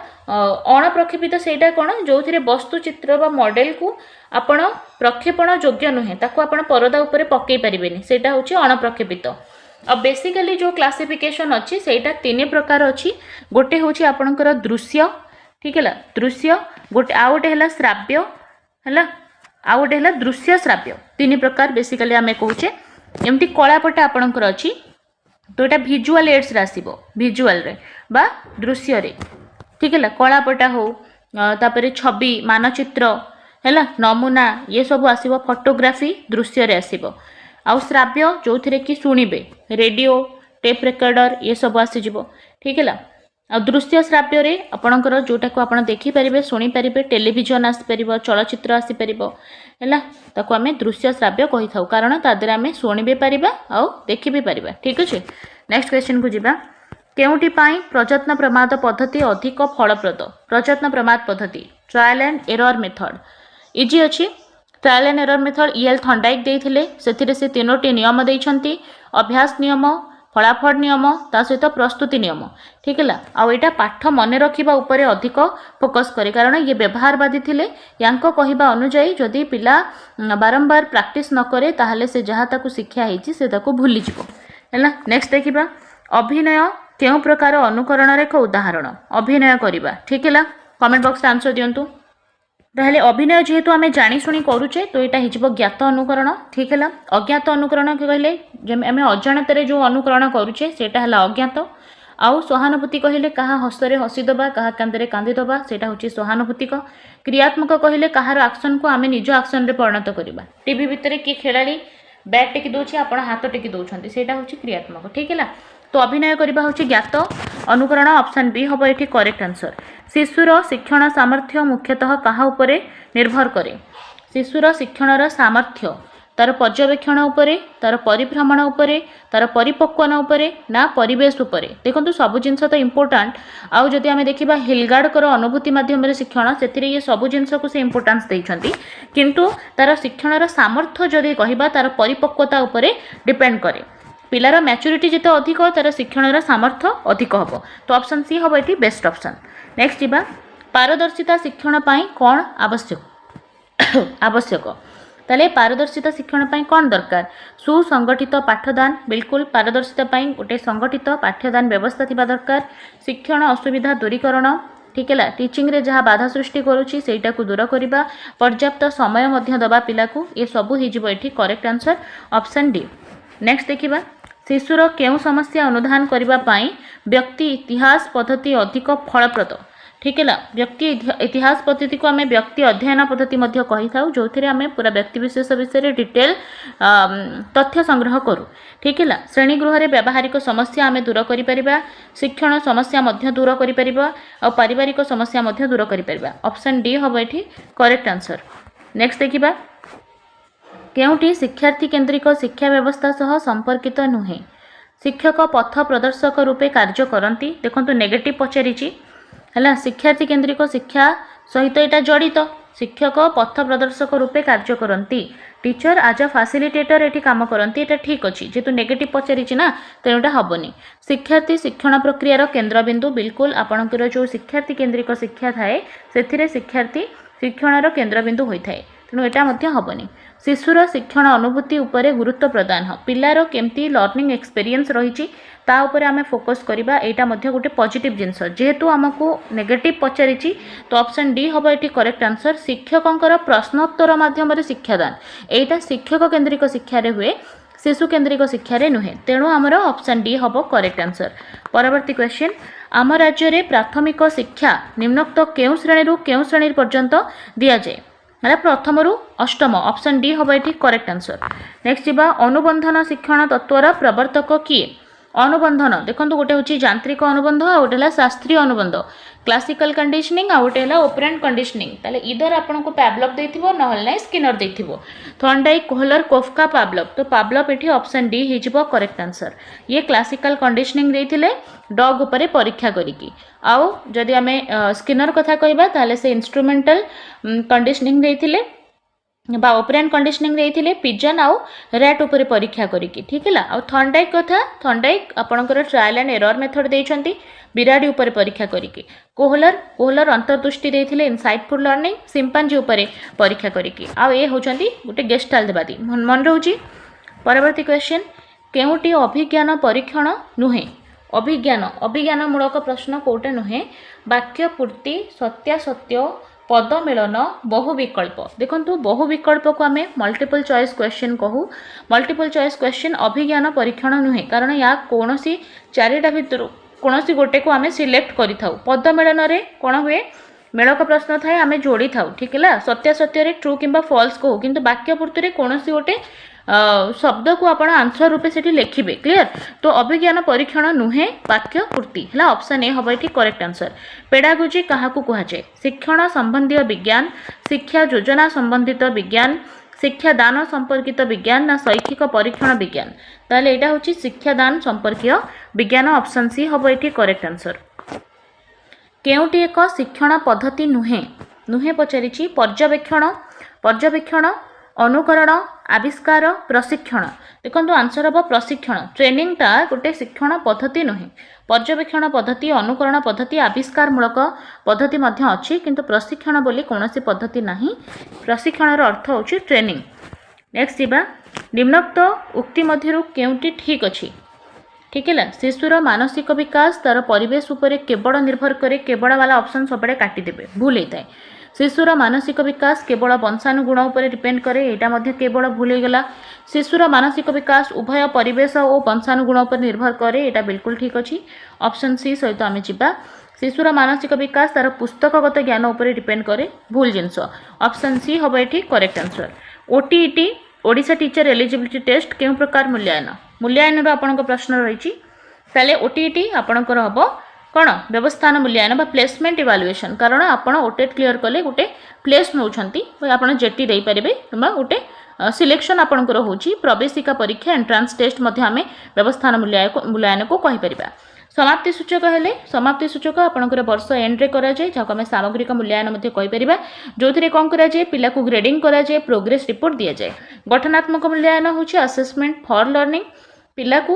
अणप्रक्षेपित सेटा कौन जो वस्तु चित्र बा मॉडल को आपण प्रक्षेपण योग्य नुहे ताको आपण परदा उपर पकई पारिबेनी सेटा होची अणप्रक्षेपित अब बेसिकली जो क्लासिफिकेशन अच्छी सेटा तीन प्रकार अच्छी गोटे होची आपणकर दृश्य ठीक है दृश्य गोटे आउ गोटे है श्राव्य है आउ गोटे है दृश्य श्राव्य तीन प्रकार बेसिकली आम कहे एमती कलापटा आपणकर अच्छी तो यहाँ भिजुआल एड्स आसो भिजुआल रे बा दृश्य रे ठीक है कलापटा हो तापर छवि मानचित्र है नमूना ये सब आसो फोटोग्राफी दृश्य रे आसो आउ श्राव्य जो थे कि शुणवे रेडियो टेप रेकर्डर ये सब आसीज ठीक है आ दृश्य श्राव्य रे आपणकर जोटा को आपण देखिपारे शुणिपारे टेलीविजन आसीपर चलचित्र आसीपर है ताको आम दृश्य श्राव्य कही था कारण तादर आम शुणी भी पार आउ देखी भी पार ठीक अच्छे नेक्स्ट क्वेश्चन को जीवा केउटी पाई प्रयत्न प्रमाद पद्धति अधिक फलप्रद प्रयत्न प्रमाद पद्धति ट्रायल एंड एरर मेथड इजी अच्छी trial and error method E L Thorndike देइथिले सेथिरे से तीनोटी नियम देइछंती अभ्यास नियम फलाफल नियम ता सहित प्रस्तुति नियम ठीक है आउ यहाँ पाठ मन रखा उपरे अधिक फोकस करे कारण ये व्यवहारवादी थिले यांको कहिबा अनुजाई जदि पिला बारंबार प्रैक्टिस न करे ताहले से जहाँ ताकू शिक्षा होती से ताकू भूली जिवो है नेक्स्ट देखिबा अभिनय केउ प्रकार अनुकरण एक उदाहरण अभिनय करबा ठीक है कमेंट बॉक्स आंसर दियंतु ताहले अभिनय जेहेतु आम जाशुणी करुचे तो यहाँ हो ज्ञात अनुकरण ठीक है अज्ञात अनुकरण कहले आम अजाणत जो अनुकरण करुचे सेटा है अज्ञात आउ सहानुभूति कहले कहा हसरे हसीदबा कहा कांदरे कांदीदबा सेटा होची सहानुभूतिक क्रियात्मक कहले कहार एक्शन को आम निज एक्शन रे परिणत करबा टीवी भितर कि खेलाड़ी बैट टेकी दौर आप हाथ टेकी दौरान सेटा होची क्रियात्मक ठीक है तो अभिनय करबा होची ज्ञात अनुकरण ऑप्शन बी हम ये करेक्ट आंसर शिशुर शिक्षण सामर्थ्य मुख्यतः कहा उपरे निर्भर करे शिशुर शिक्षणर सामर्थ्य तार पर्यवेक्षण उपरे तार परिभ्रमण उपरे तार परिपक्वन उपरे ना परिवेश उपरे देखो सब जिनस तो इम्पोर्टाट आउ जदि आम देखा हिलगार्डकर अनुभूति मध्यम शिक्षण से ये सब जिनस को से इम्पोर्टान्स देइछंती किंतु तार शिक्षणर सामर्थ्य जदि कहबा तार परिपक्वता उपरे डिपेंड करे पिलार मैच्योरिटी जिते अधिक तार शिक्षणर सामर्थ्य अधिक हम तो ऑप्शन सी हम ये बेस्ट ऑप्शन नेक्स्ट जीवा पारदर्शिता शिक्षण पाई कौन आवश्यक आवश्यक ताले पारदर्शिता शिक्षण पाई कौन दरकार सुसंगठित पाठदान बिल्कुल पारदर्शिता पाई गोटे संगठित पाठ्यदान व्यवस्था थिबा दरकार शिक्षण असुविधा दूरीकरण ठीक है टीचिंग रे जहाँ बाधा सृष्टि करुच्ची सेटा को दूर करबा पर्याप्त समय मध्य दबा पिला को ये सब हो ये correct answer option D next देखिबा शिशुर केउ समस्या अनुधान करबा पाई व्यक्ति इतिहास पद्धति अधिक फलप्रद ठीक है व्यक्ति इतिहास पद्धति को आम व्यक्ति अध्ययन पद्धति कही था जो थे आम पूरा व्यक्ति विशेष विषय डिटेल तथ्य संग्रह करूँ ठीक है श्रेणीगृह में व्यावहारिक समस्या आम दूर कर शिक्षण समस्या दूर कर पारिवारिक समस्या दूर कर ऑप्शन डी हम ये करेक्ट आंसर नेक्स्ट देखिबा केउटी शिक्षार्थी केन्द्रिक शिक्षा व्यवस्था सह संपर्कित नुहे शिक्षक पथ प्रदर्शक रूपे कार्य करती देखो नेगेटिव पचारिची है शिक्षार्थी केन्द्रिक शिक्षा सहित यहाँ जड़ित शिक्षक पथ प्रदर्शक रूपे कार्य करती टीचर आज अ फैसिलिटेटर ये काम करती ये ठीक अच्छी जेहेतु नेगेटिव पचारिची ना तेणु यहाँ हेनी शिक्षार्थी शिक्षण प्रक्रियार केन्द्रबिंदु बिल्कुल आपणकर जो शिक्षार्थी केन्द्रिक शिक्षा थाए से शिक्षार्थी शिक्षणर केन्द्रबिंदु होता है तेणु यहाँ हेनी शिशुर शिक्षण अनुभूति उपरे गुरुत्व प्रदान पिलार केमती लर्निंग एक्सपीरियंस रही ता उपरे आमे फोकस करिबा एटा मध्य गोटे पॉजिटिव जिनस जेहेतु आमको नेगेटिव पचारिची तो ऑप्शन डी हम ये करेक्ट आंसर शिक्षकंकर प्रश्नोत्तर माध्यम शिक्षादान एटा शिक्षक केन्द्रिक शिक्षा हुए शिशु केन्द्रिक शिक्षा नुहे तेणु आमर ऑप्शन डी हम करेक्ट आंसर परवर्ती क्वेश्चन आम राज्य में प्राथमिक शिक्षा निम्नोक्त केउ श्रेणी केउ श्रेणी पर्यंत दि जाए प्रथम रु अष्टम ऑप्शन डी हम ये करेक्ट आंसर नेक्स्ट जीवा अनुबंधन शिक्षण तत्वर प्रवर्तक किए अनुबंधन देखो गोटे हूँ यांत्रिक अनुबंध आ गोटे है शास्त्रीय अनुबंध क्लासिकल कंडीशनिंग आ गोटे है ऑपरेंट कंडीशनिंग ताले इधर आपको पावलव देथिबो नहले नै स्किनर देथिबो थॉर्नडाइक कोहलर कोफका पावलव तो पावलव एठी ऑप्शन डी हिजबो करेक्ट आंसर ये क्लासिकल कंडीशनिंग देथिले डॉग उपरे परीक्षा करिकी आउ जदि आमे स्किनर कथा कहबा ताले से इंस्ट्रूमेंटल कंडीशनिंग देथिले बा ऑपरेंट कंडीशनिंग देथिले पिजन आउ रैट उपरे परीक्षा करिकी ठीक है आउ थॉर्नडाइक कथा थॉर्नडाइक आपनकर ट्रायल एंड एरर मेथड देइछंती बिराडी उपरे परीक्षा करिकी कोहलर अंतर्दृष्टि देथिले इनसाइटफुल लर्निंग सिंपांजी उपरे परीक्षा करिकी आउ ए होचंती गोटे गेस्टाल देबादी मन रहउची परवर्ती क्वेश्चन केउटी अभिज्ञान परीक्षण नुहे अभिज्ञानमूलक प्रश्न कोटे नुहे वाक्य पूर्ति सत्यासत्य पद मिलन बहु विकल्प देखंतु बहु विकल्प को आमे मल्टीपल चॉइस क्वेश्चन कहू मल्टीपल चॉइस क्वेश्चन अभिज्ञान परीक्षण नुहे कारण या कोनोसी चारिटा भितर कोनोसी गोटे को आमे सिलेक्ट करि थाउ पद मिलन रे कोन हुए मेलक प्रश्न थाए आमे जोड़ी थाउ ठीक है सत्यासत्य रे ट्रू किंबा फॉल्स कहू किंतु वाक्य पूर्ति रे कोनोसी गोटे शब्द को आपण आंसर रूपे से लिखिबे क्लियर तो अभिज्ञान परीक्षण नुहे वाक्य पूर्ति है ऑप्शन ए हम ये करेक्ट आंसर पेडागोजी क्या कहुए शिक्षण संबंधी विज्ञान शिक्षा योजना संबंधित विज्ञान शिक्षा दान संपर्कित विज्ञान ना शैक्षिक परीक्षण विज्ञान ताले एटा होची शिक्षा दान संपर्कीय विज्ञान ऑप्शन सी हम ये करेक्ट आंसर केउटी एक शिक्षण पद्धति नुहे नुहे पचारिछि पर्यवेक्षण अनुकरण आविष्कार प्रशिक्षण देखो आंसर हम प्रशिक्षण ट्रेनिंगटा गोटे शिक्षण पद्धति नुहे पर्यवेक्षण पद्धति अनुकरण पद्धति आविष्कारमूलक पद्धति अच्छी किंतु प्रशिक्षण बोली कौन सी पद्धति नहीं प्रशिक्षण अर्थ होची ट्रेनिंग नेक्स्ट जीवा निम्नोक्त उक्ति मध्यरु केउटी ठीक अच्छी ठीक है शिशुर मानसिक विकास तार परिवेश उपरे केवल निर्भर करे केवल वाला ऑप्शन सब काटिदेवे भूल होता है शिशुर मानसिक विकास केवल वंशानुगुण उपर डिपेंड करे यहाँ केवल भूल होगला शिशुर मानसिक विकास उभय परिवेश और वंशानुगुण उपर निर्भर करे यहाँ बिल्कुल ठीक अच्छी ऑप्शन सी सहित आम जा शिशुर मानसिक विकास तार पुस्तकगत ज्ञान उपर डिपेंड करे भूल जिनस ऑप्शन सी हम ये correct answer OTET Odisha teacher eligibility test क्यों प्रकार मूल्यांकन आपन प्रश्न रही ताले ओटीईटी आपणकर हम कौन व्यवस्थान मूल्यांकन प्लेसमेंट इवालुएशन कारण आपड़ ओटेट क्लीयर कले गोटे प्लेस नौकरी आप जेटी दे पारे कि गोटे सिलेक्शन आपंकर होची प्रवेशिका परीक्षा एंट्रांस टेस्ट आम व्यवस्थान मूल्यांकन को कहीपर समाप्ति सूचक हेले समाप्ति सूचक आपंकर वर्ष एंड्रे कराए जहाँ आम सामग्रिक मूल्यांकन कहीपर जो थी कौन कराए पिला को ग्रेडिंग कराए प्रोग्रेस रिपोर्ट दि जाए गठनात्मक मूल्यांकन होची असेसमेंट फॉर लर्निंग पिला को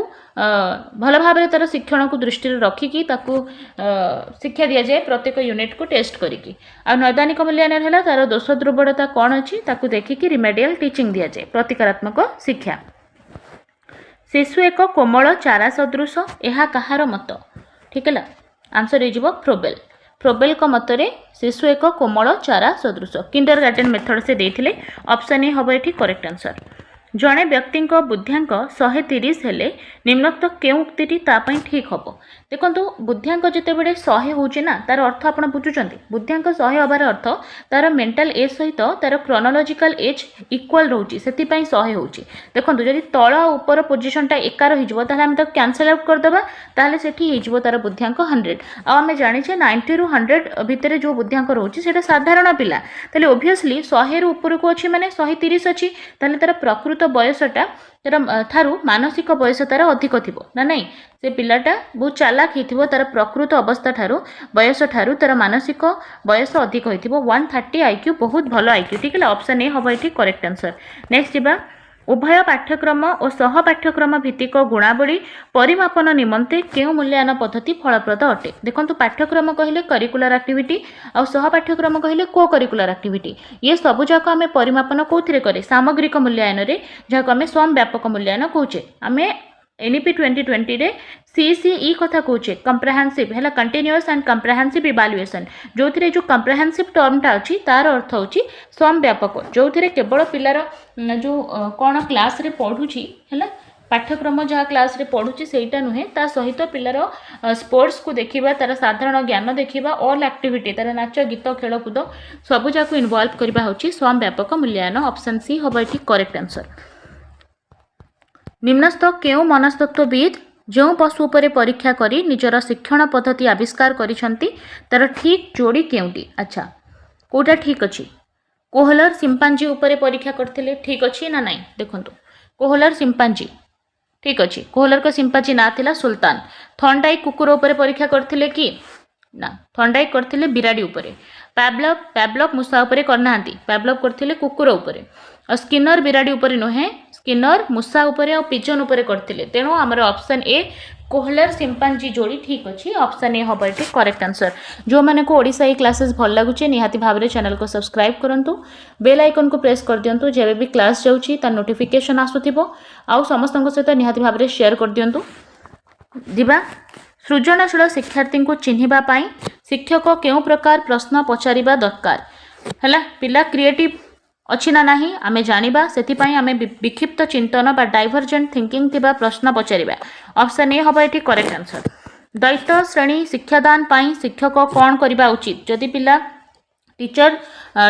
भल भाव तार शिक्षण को दृष्टि रखिकी शिक्षा दि जाए प्रत्येक यूनिट को टेस्ट करिकी आ नैदानिक मूल्यांकन है तार दोष दुर्बलता कौन अच्छी देखिकी रिमेडियल टीचिंग दि जाए प्रतिकारात्मक शिक्षा शिशु एक कोमल चारा सदृश यह कहार मत ठीक है आंसर हो फ्रोबेल को मतरे शिशु एक कोमल चारा सदृश किंडर गार्डन मेथड से देथिले ऑप्शन ए हम ये करेक्ट आंसर जड़े व्यक्ति बुद्ध्यांक 130 हेले निम्नोक्त क्यों उक्ति तापाई ठीक हम देखो बुद्ध्यांक जिते बड़े 100 होची ना तार अर्थ आप बुझुंट बुद्ध्यांक 100 हबार अर्थ तार मेंटल एज सहित तार क्रोनोलॉजिकल एज इक्वल रोची से 100 होची देखो जदि तल ऊपर पोजिशनटा एका रही आम तो कैंसल आउट करदेबा ताले सेठी हेजिवो तार बुद्ध्यांक 100 आम जाने 90 रु 100 भितर जो बुद्ध्यांक रोची सेटा साधारण पिला ताले ओब्वियसली 100 रु ऊपर को अच्छी माने 130 अच्छी ताले तार प्रकृत बयसटा तार थारू मानसिक बयस तार अधिक थिबो ना नहीं से पिलाटा बहुत चालाक होइथिबो तार प्रकृत अवस्था ठारू बयस ठारू तार मानसिक बयस अधिक होइथिबो 130 आईक्यू बहुत भलो आईक्यू ठीक है ऑप्शन ए हम ये करेक्ट आंसर नेक्स्ट जीवा उभय पाठ्यक्रम और सह पाठ्यक्रम भित्तिक गुणावली परिमापन निमंते केउ मूल्यांकन पद्धति फलप्रद अटे देखो पाठ्यक्रम कहले करिकुलर एक्टिविटी और सह पाठ्यक्रम कहले को करिकुलर एक्टिविटी ये सबू जाक आम परिमापन कौन करे सामग्रिक मूल्यांकन जहाँ आम सम व्यापक मूल्यांकन कौचे आम एनईपी 2020 रे सीसीई कथा कौचे कंप्रेहेंसिव है कंटिन्यूअस एंड कंप्रेहेंसिव इवालुएशन जो थी जो कंप्रेहेंसिव टर्मटा अच्छी तार अर्थ होची सम व्यापक जो थी केवल पिलार जो कौन क्लास रे पढ़ुची है पाठ्यक्रम जहाँ क्लास रे पढ़ुची सेटा नुहे ता सहित पिलार स्पोर्ट्स को देखा तार साधारण ज्ञान देखा ऑल एक्टिविटी तार नाच गीत खेलकूद सबू जाक इनवॉल्व करवा होची सम व्यापक मूल्यांकन ऑप्शन सी हम ये करेक्ट आंसर निम्नस्थ केउ मनस्तत्वविद जो पशु उपरे परीक्षा करी निजर शिक्षण पद्धति आविष्कार करिसंती तार ठीक जोड़ी केउटी। अच्छा कोटा ठीक अछि कोहलर सिंपांजी उपरे परीक्षा करथिले ठीक अछि ना नहीं देखंतु कोहलर सिंपांजी ठीक अछि कोहलर को सिंपांजी ना थिला सुल्तान। थॉर्नडाइक कुकुर उपरे परीक्षा करथिले कि ना थॉर्नडाइक करथिले बिराडी उपरे। पैवलव मूषा उपरे करनाहांती पैवलव करथिले कुकुर उपरे और स्किनर बिराडी उपरे नहे स्किनर मूषा उपरे और पिजन उपरे करथिले। तेणु हमर ऑप्शन ए कोहलर सिंपांजी जोड़ी ठीक अच्छी ऑप्शन ए हम ठीक करेक्ट आंसर। जो मैंने को ओडिशा ई क्लासेस भल लगुचे निहाती भाव चैनल को सब्सक्राइब करंतु बेल आइकन को प्रेस कर दियंतु जेबे भी क्लास जाउची तार नोटिफिकेशन आसुथिबो आउ समस्त सहित निहाती भाव शेयर कर दियंतु। दिबा सृजनशील शिक्षार्थी को चिन्हिबा पाई शिक्षक केउ प्रकार प्रश्न पचारिबा दरकार हला पिला क्रिएटिव अच्छी ना नहीं आमे जानिबा सेथिपाई आमे विक्षिप्त चिंतन बा डाइवर्जेंट थिंकिंग थिबा प्रश्न पचारिबा ऑप्शन ए हबा एठी करेक्ट आंसर। द्वैत श्रेणी शिक्षादान पाई शिक्षक कौन करबा उचित जदि पिला टीचर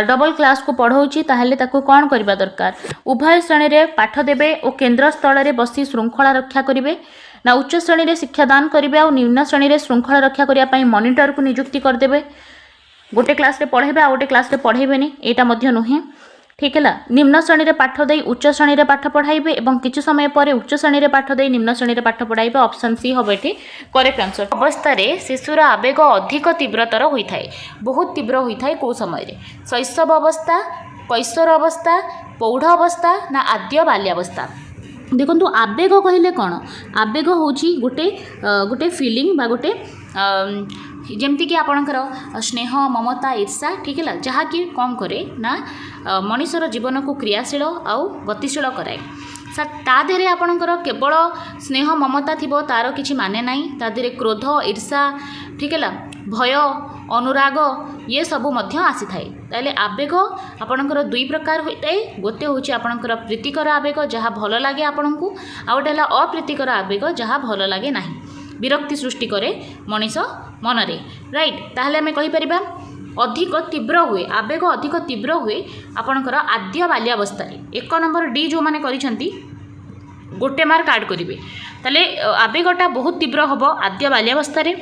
डबल क्लास को पढ़ाऊँगी ताहले ताको कौन करबा दरकार उभय श्रेणी रे पाठ देबे और केंद्र स्थल रे बसी श्रृंखला रक्षा करिवे ना उच्च श्रेणी रे शिक्षादान करिवे और निम्न श्रेणी रे श्रृंखला रक्षा करिया पाई मॉनिटर को नियुक्ति करदेबे गोटे क्लास रे पढ़ेबे आ गोटे क्लास रे पढ़ेबेनी एटा मध्य नुहे ठीक है। निम्न श्रेणी रे पाठ दे उच्च श्रेणी रे पाठ पढ़ाइबे एवं किछु समय पर उच्च श्रेणी रे पाठ दे निम्न श्रेणी रे पाठ पढ़ाइबे ऑप्शन सी हबे एठी करेक्ट आंसर। अवस्था रे शिशुर आवेग अधिक तीव्रतर होइथाय बहुत तीव्र होइथाय को समय रे शैशव अवस्था कैशोर अवस्था पौढ़ अवस्था ना आद्य बाल्यावस्था। देखो आवेग कहले कौन आवेग हूँ गोटे फीलिंग बा गोटे जमती कि आपणकर स्नेह ममता ईर्षा ठीक है जहाँकि कौन करे ना मनीषर जीवन को क्रियाशील आउ गतिशील कराए ता देहरे आपणकर केवल स्नेह ममता थिबो तार किछि माने नाही ता देहरे क्रोध ईर्षा ठीक है भय अनुराग ये सबू मध्य आसी थाए ताले आवेग आपणकर दुई प्रकार होइताए गोटे होछि आपणकर प्रीतिकर आवेग जहाँ भल लगे आपणको आ गोटे हला अप्रीतिकर आवेग जहाँ भल लगे नाही विरक्ति सृष्टि करे मनीष मनरे राइट ताहले आमे कहि परिबा अधिक तीव्र हुए आवेग अधिक तीव्र हुए आपणकर आद्य बाल्यावस्था एक नंबर डी जो माने करिसंती गोटे मार्क ऐड करिवे ताले आवेगटा बहुत तीव्र हबो आद्य बाल्यावस्था रे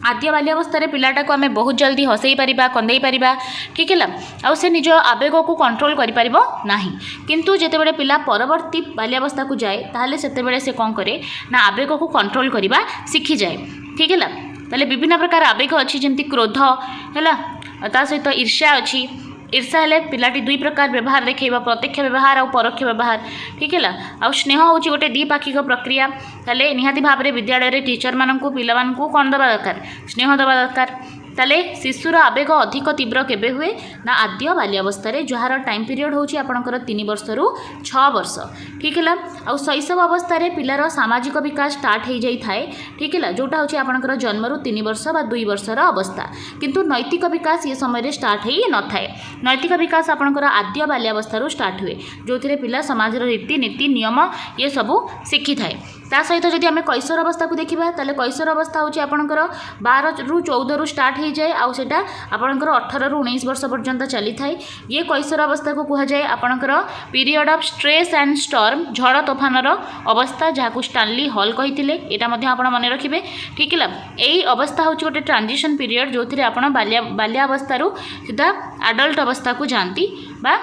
आद्य बाल्यावस्था पिलाटा को आमे बहुत जल्दी हसई पारिबा कंदेई पारिबा ठीक है आ से निज आवेग को कंट्रोल करि परिबो नाही किंतु जेते बेले पिला परवर्ती बाल्यावस्था को जाए ताहले सेते बेले से कोन करे ना आवेग को कंट्रोल करिबा सीखी जाए ठीक है ताले विभिन्न प्रकार आवेग अच्छी जमती क्रोध है ता सहित ईर्ष्या अच्छी ईर्षा हेले पिलाटी दुई प्रकार व्यवहार देखा प्रत्यक्ष व्यवहार और परोक्ष व्यवहार ठीक है आ स्नेह हूँ गोटे द्विपाक्षिक प्रक्रिया ताले निहाती भाव में विद्यालय टीचर मानू पिला कौन दबा दरकार स्नेह दबा दरकार ताले शिशुर आवेग अधिक तीव्र केबे हुए ना आद्य बाल्यावस्था जार टाइम पीरियड होची आपणकर 3 वर्ष रु 6 वर्ष ठीक है आ शैशव अवस्था पिलार सामाजिक विकास स्टार्ट हो जाए ठीक है जोटा होची आपणकर जन्म रु 3 वर्ष बा 2 वर्षर अवस्था किंतु नैतिक विकास ये समय स्टार्ट हो न थाए नैतिक विकास आपणकर आद्य बाल्यावस्था रु स्टार्ट हुए जो थे पिला समाज रीति नीति नियम ये सबू शिखी थाए ता सहित जदि आम कैशोर अवस्था को देखा ताले कैशोर अवस्था होची आपणकर 12 रु 14 रु स्टार्ट हो जाए आउ सेटा आपणकर 18 रु 19 वर्ष पर्यंत चली थाए ये कैशोर अवस्था को कहा जाए आपणकर period of stress and storm झड़ तोफानर अवस्था जहाँ स्टानली हॉल कही एटा मध्य आपण मन रखिए ठीक है यही अवस्था होची गोटे ट्रांजिशन पीरियड जो थे आप बाल्यावस्था रु सीधा एडल्ट अवस्था को जाती बा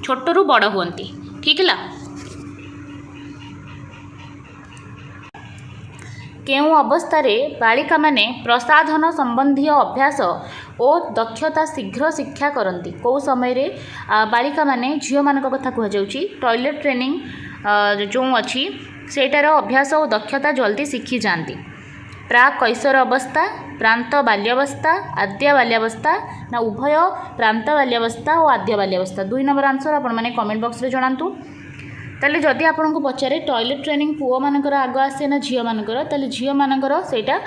छोट रु बड़ हुंती ठीक है केउ अवस्था बालिका माने प्रसाधन संबंधी अभ्यास और दक्षता शीघ्र शिक्षा करती कौ समय रे बालिका माने झील मान कथा कहुच्छी टॉयलेट ट्रेनिंग जो अच्छी सेटार अभ्यास और दक्षता जल्दी शिखी जाती प्राक कैशोर अवस्था प्रांत बाल्यावस्था आद्य बाल्यावस्था ना उभय प्रांत बाल्यावस्था और आद्य बाल्यावस्था 2 नंबर आंसर आपण मैंने कमेंट बॉक्स रे जणातु ताले जदि आपन को पचारे टॉयलेट ट्रेनिंग पुओ मानकर आग आसे ना झील मानकर ताले झील मानकर सेटा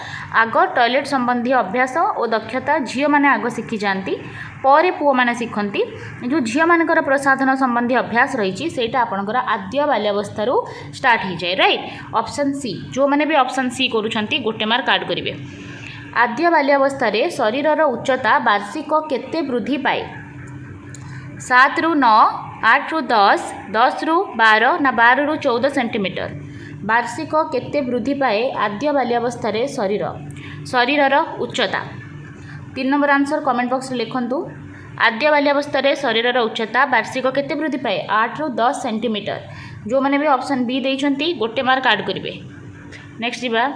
आग टॉयलेट संबंधी अभ्यास और दक्षता झील माने आग शिखी जाती पर पुओ माने शिखती जो झील मानकर प्रसाधन संबंधी अभ्यास रही सेटा आपनकर आद्य बाल्यावस्था रु स्टार्ट हो जाए राइट ऑप्शन सी जो माने भी ऑप्शन सी करूछंती गोटे मार्क ऐड करिवे आद्य बाल्यावस्था रे शरीरर उच्चता वार्षिक केते वृद्धि पाए 7 रु 9 8 रु 10 10 रु 12 ना 12 रु 14 सेंटीमीटर वार्षिक केते वृद्धि पाए आद्य बाल्यावस्था शरीर शरीरर उच्चता। 3 नंबर आंसर कमेंट बॉक्स में लिखंतु। आद्य बाल्यावस्था शरीरर उच्चता वार्षिक केते वृद्धि पाए 8 रु 10 सेंटीमीटर। जो मैंने भी ऑप्शन बी देइछंती गोटे मार्क ऐड करेंगे। नेक्स्ट जीवा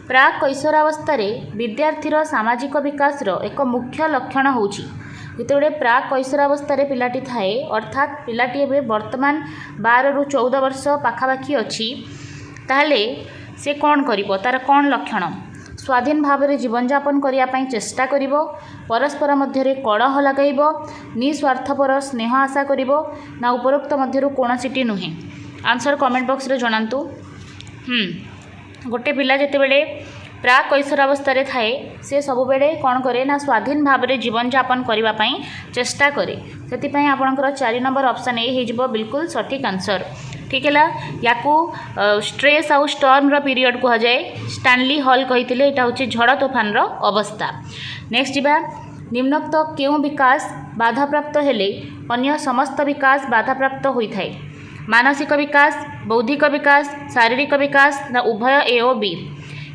प्राक कैशोरावस्था विद्यार्थीर सामाजिक विकास एक मुख्य लक्षण होची जिते प्राक कैशोरावस्था पिलाटी थाए अर्थात पिलाटी एवं वर्तमान 12 रु 14 वर्ष पाखापाखि अच्छी ताहले से कौन करिवो तार कौन लक्षण स्वाधीन भाव में जीवन यापन करने चेष्टा करिवो परस्पर मध्य कलह लगाइबो निस्वार्थपर स्नेह आशा करिवो ना उपरोक्त मध्यरु कोनोसीटी नुहे। आंसर कमेंट बॉक्स रे जणांतु। गोटे पिला जेतेबेले प्राक कैशोरावस्था थाए से सब बेले कौन करे ना स्वाधीन भाव में जीवन यापन करने चेष्टा करे से आपंकर 4 नंबर ऑप्शन ए हो बिल्कुल सठिक आंसर। ठीक है याकू स्ट्रेस आउ स्टॉर्म पीरियड कह जाए स्टानली हॉल कही यहाँ हूँ झड़ तोफान अवस्था। नेक्स्ट जीवा निम्नोक्त क्यों विकास बाधाप्राप्त हेले अन्य समस्त विकास बाधाप्राप्त होता है मानसिक विकास बौद्धिक विकास शारीरिक विकास ना उभय ए और बी।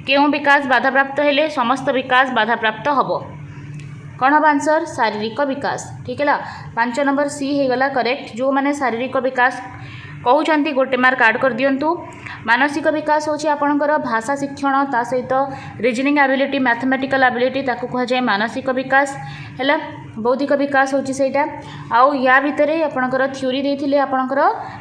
क्यों विकास बाधाप्राप्त हेले समस्त विकास बाधाप्राप्त हम कौन हम आंसर शारीरिक विकास। ठीक है 5 नंबर सी हो गला करेक्ट। जो मैंने शारीरिक विकास कहते गोटे मार्क ऐड कर दिंतु। मानसिक विकास होची आपणकर भाषा शिक्षण ता सहित रीजनिंग एबिलिटी मैथमेटिकल एबिलिटी ताकू कह जाए मानसिक विकास है। बौद्धिक विकास होची सेटा आउ या भितर आपणकर थ्योरी देथिले आपणकर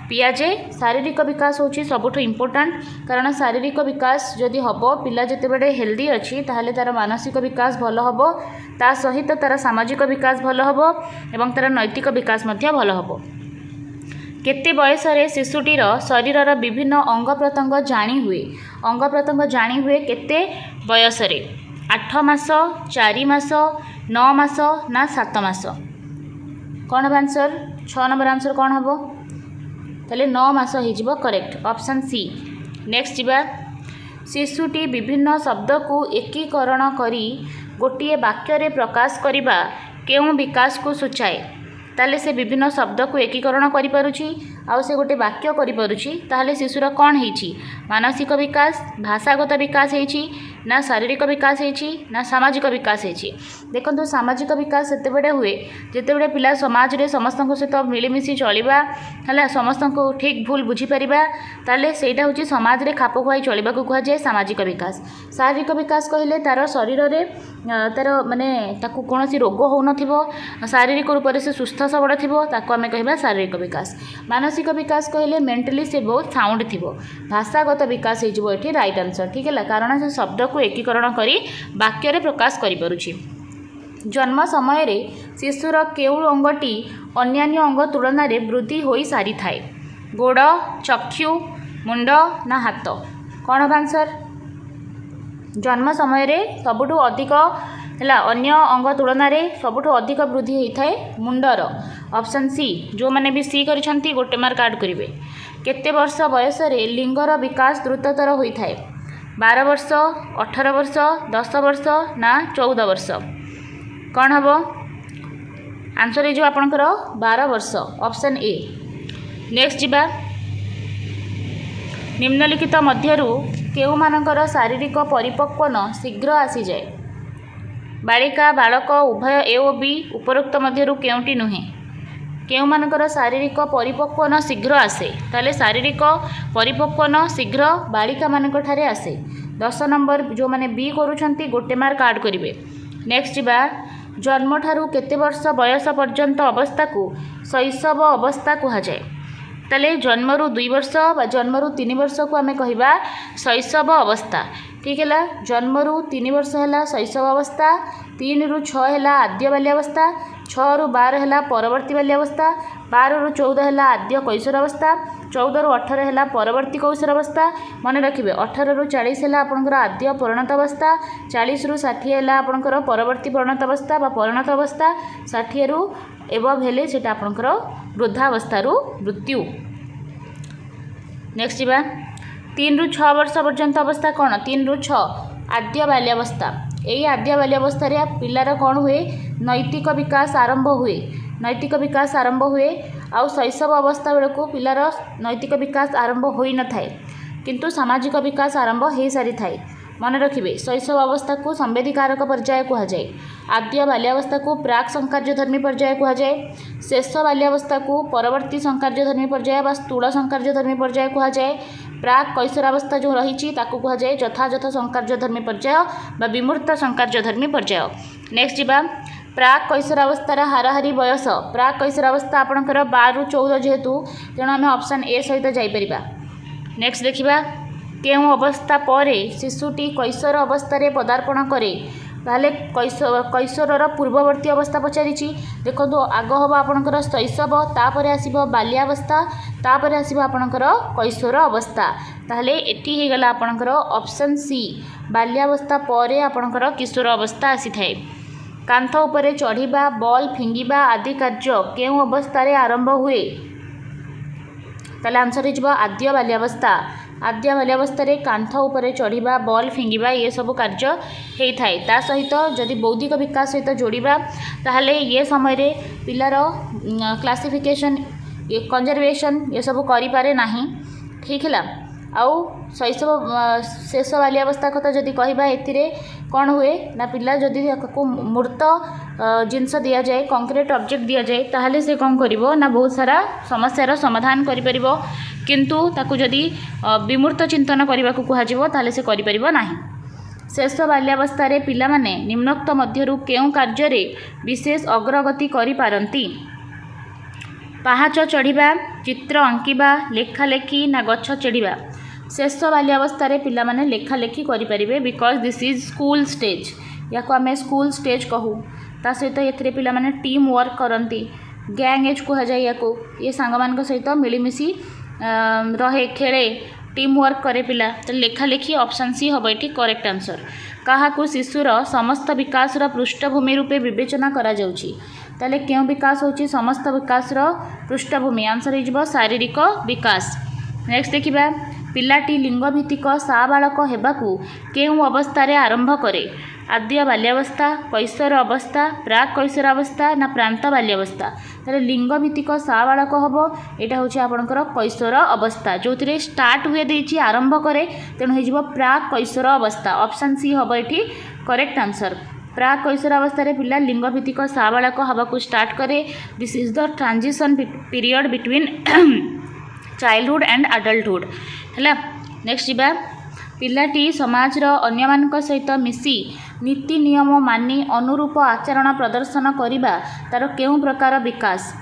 पियाजे शारीरिक विकास होची सबुठ इम्पोर्टेंट कारण शारीरिक विकास जदि हबो पिला जते बडे हेल्दी अछि ताहले तार मानसिक विकास भल हबो ता सहित तार सामाजिक विकास भल हबो एवं तार नैतिक विकास मध्य भल हबो। केते बयस रे शिशुटीर शरीरर विभिन्न अंग प्रत्यंग जानी हुए अंग प्रत्यंग जानी हुए केते बयस रे 8 मास 4 मास 9 मास ना 7 मास कौन हम आंसर 6 नंबर आंसर कौन हम ताले 9 मास हो करेक्ट ऑप्शन सी। नेक्स्ट जीवा शिशुटी विभिन्न शब्द को एकीकरण करी गोटे वाक्य रे प्रकाश करिबा केउं विकास को सूचाए ताले से विभिन्न शब्द को एकीकरण करि पारुछि आउ से गोटे वाक्य करि पारुछि ताहले शिशुर कौन हेछि मानसिक विकास भाषागत विकास हेछि ना शारीरिक विकास हेछि ना सामाजिक विकास हेछि। देखंतु सामाजिक विकास सेते बेडे हुए जेते बेडे पिला समाज रे समस्त सहित मिलीमिशि चलिबा हला समस्त को ठीक भूल बुझी परिबा ताले सेटा होछि समाज रे खाप खुआई चलिबा को कह जाय सामाजिक विकास। शारीरिक विकास कहले तार शरीर रे तार माने ताकू कोनोसी रोग हो नथिबो शारीरिक रूप से सुस्थ सबड़ थी आम कह शारीरिक विकास। मानसिक विकास कहले मेंटली से बहुत साउंड थी भाषागत विकास हो राइट आंसर। ठीक है कारण से शब्द को एकीकरण करी वाक्य रे प्रकाश करि पारुछि। जन्म समय रे शिशुर केउ अंगटी अन्यान्य अंग तुलन में वृद्धि हो सारी थाए गोड़ चक्षु मुंड ना हाथ कौन हम आंसर जन्म समय रे सबुठु अधिक है अन्य अंग तुलन में सबुठु अधिक वृद्धि होता है मुंडर ऑप्शन सी। जो मैंने भी सी करिसेंती गोटे मार्क ऐड करेंगे। केते वर्ष बयस रे लिंगर विकास द्रुततर होता है 12 वर्ष 18 वर्ष 10 वर्ष ना 14 वर्ष कौन हम आंसर जो आपंकर 12 वर्ष ऑप्शन ए। नेक्स्ट जीवा निम्नलिखित मध्यरु केउ मानकर शारीरिक परिपक्वन शीघ्र आसी जाए बालिका बालक उभय ए और बी उपरोक्त मध्यरु केउटी नुहे केउ मानकर शारीरिक परिपक्वन शीघ्र आसे ताले शारीरिक परिपक्वन शीघ्र बालिका मानक ठारे आसे 10 नंबर जो माने बी करूछंती गोटे मार्क ऐड करिवे। नेक्स्ट जीवा जन्म ठारू केते वर्ष बयस पर्यंत अवस्था को शैशव अवस्था कहा जाए ताले जन्मरू 2 वर्ष बा जन्मरू 3 वर्ष को आमे कहिबा शैशव अवस्था। ठीक है जन्मरू 3 वर्ष है शैशव अवस्था 3 रु 6 है आद्य बाल्यावस्था 6 रु 12 है परवर्ती बाल्यावस्था 12 रु 14 है आद्य कैशोरावस्था 14 रु 18 है परवर्ती कैशोरावस्था मन रखिए 18 रु 40 है आपंकर आद्य परिणत अवस्था 40 रु 60 है आपंकर परवर्ती परिणत अवस्था बा परिणत अवस्था 60 रु एवं हेले सेटा आपंकर वृद्धावस्था मृत्यु। नेक्स्ट जीवा 3 रु 6 वर्ष पर्यंत अवस्था कौन 3 रु 6 आद्य बाल्यावस्था यही आद्य बाल्यावस्था रे पिलार कौन हुए नैतिक विकास आरंभ हुए नैतिक विकास आरंभ हुए आउ शैशव अवस्था बेलू पिलार नैतिक विकास आरंभ हो न थाए किंतु सामाजिक विकास आरंभ हो सारी थाए। मन रखिए शैशव अवस्था को संवेदीकारक पर्याय कहुए, आद्य बाल्यावस्था को प्राक संकार्यधर्मी पर्याय कहुए, शेष बाल्यावस्था को परवर्ती संकार्यधर्मी पर्याय बा स्थूल संकार्यधर्मी पर्याय कहुए, प्राक कैशोरावस्था जो रही कहुए यथायथ संकार्यधर्मी पर्याय बा विमूर्त संकार्यधर्मी पर्याय। नेक्स्ट जीवा प्राक कैशोरावस्थार हाराहारी बयस, प्राक कैशोरावस्था आपणकर 12 ରୁ 14 जेहेतु तेणु आम ऑप्शन ए सहित जाइपर। नेक्स्ट देखिबा केउं अवस्था पर शिशुटी कैशोर अवस्था पदार्पण करे, ताहले कैशोरर पूर्ववर्ती अवस्था पचारि देखो आग हम आपणकर शैशव, तापर आसीबो बाल्यावस्था, तापर आसीबो आपणकर कैशोर अवस्था। ताहले एठी हे गला आपणकर ऑप्शन सी बाल्यावस्था पर आपणकर किशोर अवस्था आसी थाए। कांथ उपरे चढ़िबा, बॉल फिंगिबा आदि कार्य केउं अवस्था आरंभ हुए, ताहले आंसर हो आद्य बाल्यावस्था। आद्य बाल्यावस्था कांथ उपरे चढ़िबा, बॉल फिंगिबा ये सब कार्य होता है। ता सहित जदि बौद्धिक विकास सहित जोड़िबा ताहले ये समय रे पिलार क्लासिफिकेशन कंजर्वेशन ये सब करि पारे नाही। ठीक है आउ शैशव शेष बाल्यावस्था कथा जदि कहबा एथिरे कौन हुए ना पिला जदि को मूर्त जिनस दि जाए, कंक्रीट ऑब्जेक्ट दि जाए ताहले से कौन करिवो ना बहुत सारा समस्यार समाधान करि परिबो, किंतु ताकू जदि विमूर्त चिंतन करने को कहुए ताहले से करि परिबो नाही। शेष बाल्यावस्था रे पिला माने निम्नोक्त मध्यरु केउं कार्य रे विशेष अग्रगति करि पारंती, पहाच चढ़िबा, चित्र अंकिबा, लेखालेखी ना गछ चढ़िबा। शेष बाल्यावस्था रे पिला माने लेखालेखी करि परिबे because this is school stage, या को आमे स्कूल स्टेज कहू। ता सहित एथिरे पिला माने टीम वर्क करंती, गैंग एज कह जाय, या को ये सांग मान सहित मिलीमिशी रहे खेले टीम वर्क करे पिला। तो लेखालेखी ऑप्शन सी हम ये करेक्ट आंसर। क्या शिशुर समस्त विकास पृष्ठभूमि रूपे विवेचना करा जाउची, ताले क्यों विकास होची समस्त विकास पृष्ठभूमि, आंसर हो शारीरिक विकास। नेक्स्ट देखिबा पिलाटी लिंगभित्तिक साबालक हेबाकू केउं अवस्था आरंभ करे, आद्य बाल्यावस्था, कैशोर अवस्था, प्राक कैशोर अवस्था ना प्रांत बाल्यावस्था। ताले लिंगभित्तिक साबालक हम यहाँ हूँ आपंकर कैशोर अवस्था जो स्टार्ट हुए देछि आरंभ करे, तेणु हो प्राक कैशोर अवस्था। ऑप्शन सी हम ये करेक्ट आंसर। प्राक कैशोर अवस्था पिला लिंगभित्तिक साबालक हवाकू स्टार्ट करे। This is the transition period between childhood and adulthood है। नेक्स्ट जीवा पिलाटी समाज अन्य मान सहित मिसी नीति नियम मानी अनुरूप आचरण प्रदर्शन करने तार केउं प्रकार विकास